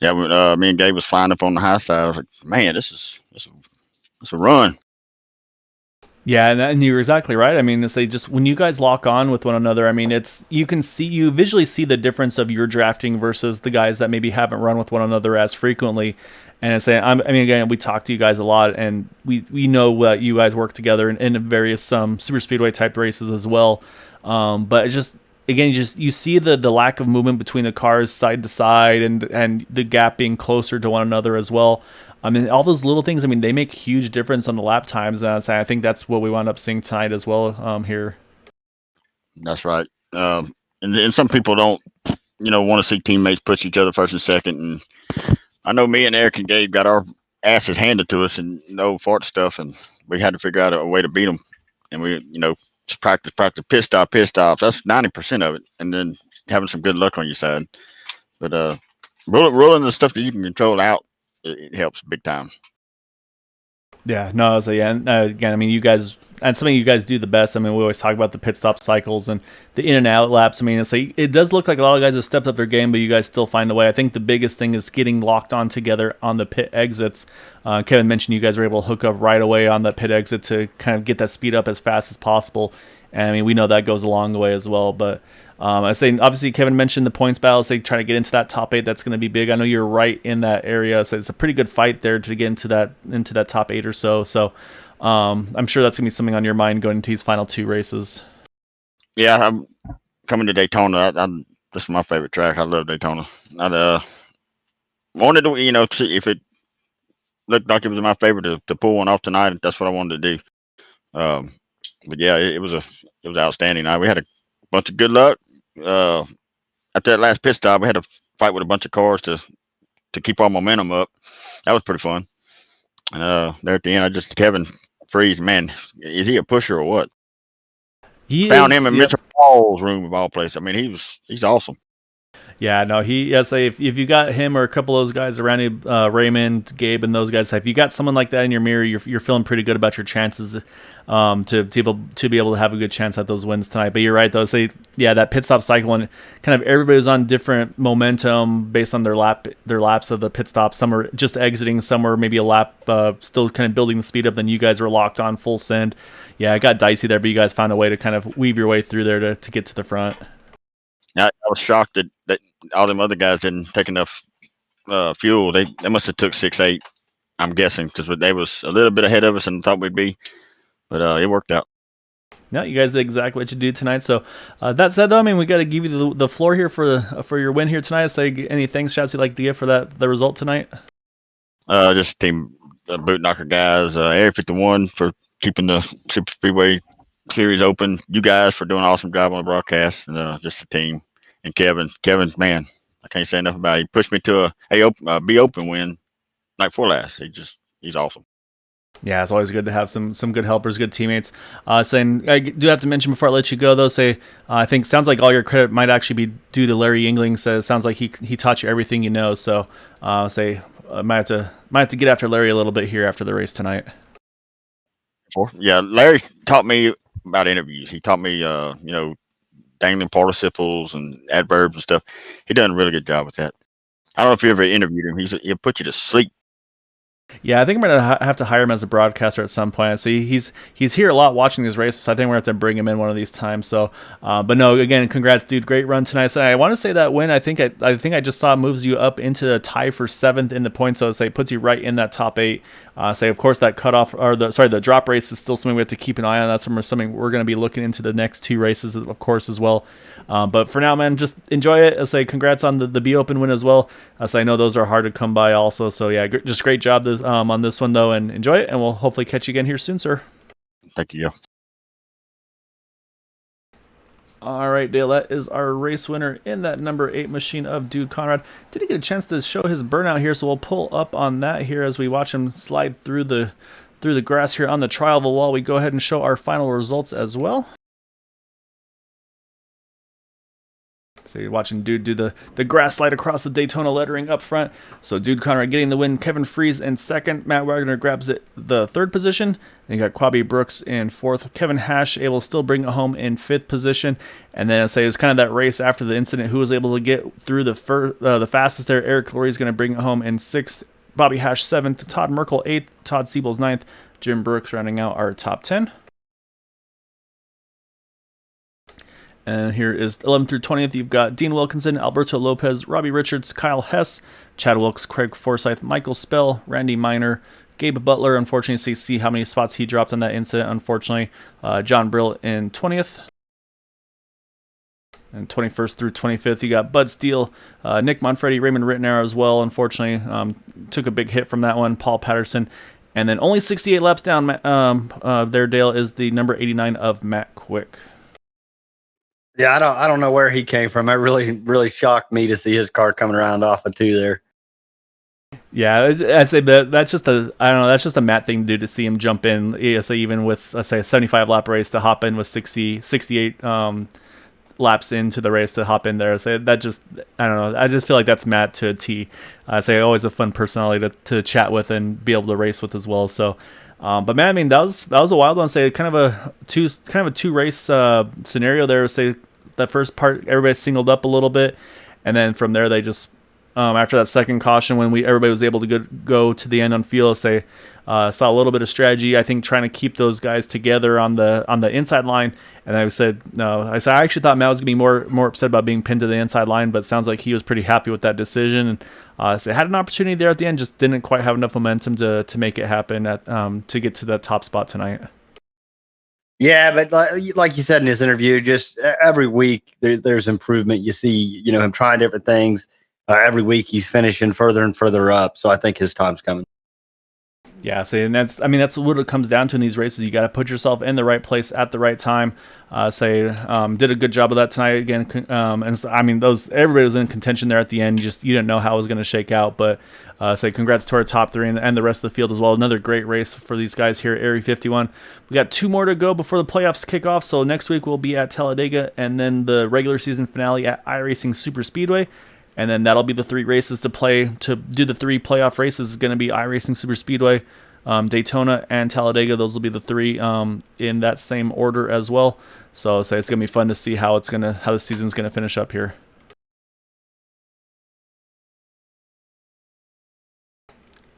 yeah, me and Gabe was flying up on the high side. I was like, "Man, this is a run." Yeah, and you're exactly right. I mean, it's just when you guys lock on with one another, I mean, you visually see the difference of your drafting versus the guys that maybe haven't run with one another as frequently. And I mean, again, we talk to you guys a lot, and we know that you guys work together in various super speedway type races as well. But it's just again, you see the lack of movement between the cars side to side, and the gap being closer to one another as well. I mean, all those little things, I mean, they make huge difference on the lap times. And I think that's what we wound up seeing tonight as well here. That's right. And some people don't, want to see teammates push each other first and second. And I know me and Eric and Gabe got our asses handed to us and no fart stuff, and we had to figure out a way to beat them. And we, just practice pit stops. That's 90% of it, and then having some good luck on your side. But rolling the stuff that you can control out, it helps big time. Yeah, no, again, I mean, you guys, and something you guys do the best. I mean, we always talk about the pit stop cycles and the in and out laps. I mean, it does look like a lot of guys have stepped up their game, but you guys still find a way. I think the biggest thing is getting locked on together on the pit exits. Kevin mentioned you guys were able to hook up right away on that pit exit to kind of get that speed up as fast as possible. And I mean, we know that goes a long way as well, but I say, obviously, Kevin mentioned the points battle. Say, try to get into that top 8. That's going to be big. I know you're right in that area, so it's a pretty good fight there to get into that top 8 or so. So, I'm sure that's going to be something on your mind going into these final 2 races. Yeah, I'm coming to Daytona. This is my favorite track. I love Daytona. I wanted to, see if it looked like it was my favorite to pull one off tonight. That's what I wanted to do. But yeah, it was outstanding. We had a bunch of good luck. At that last pit stop, we had to fight with a bunch of cars to keep our momentum up. That was pretty fun. There at the end, Kevin Freeze, man, is he a pusher or what? He found him in Mr. Paul's room of all places. I mean, he's awesome. Yeah, no, if you got him or a couple of those guys around you, Raymond, Gabe, and those guys, if you got someone like that in your mirror, you're feeling pretty good about your chances to be able to have a good chance at those wins tonight. But you're right, though. That pit stop cycle, and kind of everybody's on different momentum based on their laps of the pit stop. Some are just exiting, some are maybe a lap still kind of building the speed up. Then you guys are locked on full send. yeah, it got dicey there, but you guys found a way to kind of weave your way through there to get to the front. I was shocked that all them other guys didn't take enough fuel. They must have took 6-8. I'm guessing because they was a little bit ahead of us and thought we'd be, but it worked out. No, you guys did exactly what you do tonight. So that said, though, I mean, we got to give you the floor here for your win here tonight. Say any thanks, shouts you'd like to give for the result tonight. Just team boot knocker guys, Area 51 for keeping the Super Speedway series open. You guys for doing an awesome job on the broadcast, and just the team. And Kevin's man, I can't say enough about it. He pushed me to a be open win night before last. He's awesome. Yeah, it's always good to have some good helpers, good teammates. Saying I do have to mention before I let you go though. Say I think sounds like all your credit might actually be due to Larry Yingling. So it sounds like he taught you everything you know. So might have to get after Larry a little bit here after the race tonight. Yeah, Larry taught me about interviews. He taught me dangling participles and adverbs and stuff. He done a really good job with that. I don't know if you ever interviewed him. He'll put you to sleep. Yeah, I think I'm gonna have to hire him as a broadcaster at some point. See, he's here a lot watching these races, so I think we're gonna have to bring him in one of these times. So, but no, again, congrats, dude, great run tonight. So I want to say that win, I think I just saw moves you up into a tie for 7th in the points. So say puts you right in that top 8. Say of course that cutoff or the drop race is still something we have to keep an eye on. That's something we're gonna be looking into the next 2 races, of course, as well. But for now, man, just enjoy it. I say congrats on the Be Open win as well. So I know those are hard to come by also. So yeah, just great job on this one though, and enjoy it. And we'll hopefully catch you again here soon, sir. Thank you. All right, Dale, that is our race winner in that number 8 machine of Dude Conrad. Didn't get a chance to show his burnout here, so we'll pull up on that here as we watch him slide through the grass here on the trial while we go ahead and show our final results as well. So you're watching Dude do the grass slide across the Daytona lettering up front. So Dude Conrad getting the win. Kevin Fries in 2nd. Matt Wagner grabs it the 3rd position. Then you got Quabi Brooks in 4th. Kevin Hash able to still bring it home in 5th position. And then I say it was kind of that race after the incident. Who was able to get through the fastest there? Eric Laurie is going to bring it home in 6th. Bobby Hash 7th. Todd Merkel 8th. Todd Siebel's 9th. Jim Brooks rounding out our top 10. And here is 11th through 20th. You've got Dean Wilkinson, Alberto Lopez, Robbie Richards, Kyle Hess, Chad Wilkes, Craig Forsyth, Michael Spell, Randy Miner, Gabe Butler. Unfortunately, see how many spots he dropped on that incident. Unfortunately, John Brill in 20th. And 21st through 25th, you got Bud Steele, Nick Monfretti, Raymond Rittenauer as well. Unfortunately, took a big hit from that one. Paul Patterson. And then only 68 laps down there, Dale, is the number 89 of Matt Quick. Yeah, I don't know where he came from. It really shocked me to see his car coming around off of 2 there. Yeah, I'd say that's just a Matt thing to do, to see him jump in. Even with, let's say, a 75 lap race, to hop in with 68 laps into the race to hop in there. So that just, I don't know. I just feel like that's Matt to a T. Always a fun personality to chat with and be able to race with as well. So. But man, I mean, that was a wild one. Say kind of a two race scenario there. Say that first part, everybody singled up a little bit, and then from there they just after that second caution, when everybody was able to go to the end on field, saw a little bit of strategy. I think trying to keep those guys together on the inside line. And I said no. I actually thought Matt was gonna be more upset about being pinned to the inside line, but it sounds like he was pretty happy with that decision. And so had an opportunity there at the end, just didn't quite have enough momentum to make it happen to get to that top spot tonight. Yeah, but like you said in his interview, just every week there's improvement. You see, him trying different things. Every week he's finishing further and further up. So I think his time's coming. Yeah, and that's what it comes down to in these races. You got to put yourself in the right place at the right time. Did a good job of that tonight again. Everybody was in contention there at the end. You didn't know how it was going to shake out, but congrats to our top 3 and the rest of the field as well. Another great race for these guys here at Area 51. We got 2 more to go before the playoffs kick off. So next week we'll be at Talladega, and then the regular season finale at iRacing Superspeedway. And then that'll be the 3 races to play. To do the 3 playoff races is going to be iRacing Superspeedway, Daytona, and Talladega. Those will be the 3 in that same order as well. So it's going to be fun to see how the season's going to finish up here.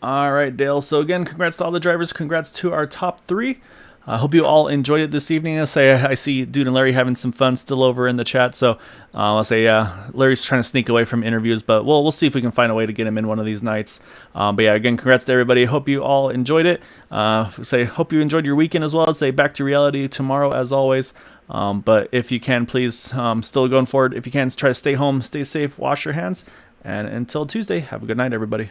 All right, Dale. So again, congrats to all the drivers. Congrats to our top 3. I hope you all enjoyed it this evening. I see Dude and Larry having some fun still over in the chat. So I'll say, yeah, Larry's trying to sneak away from interviews, but we'll see if we can find a way to get him in one of these nights. But yeah, again, congrats to everybody. Hope you all enjoyed it. Hope you enjoyed your weekend as well. Say back to reality tomorrow as always. But if you can, please, still going forward, if you can, try to stay home, stay safe, wash your hands. And until Tuesday, have a good night, everybody.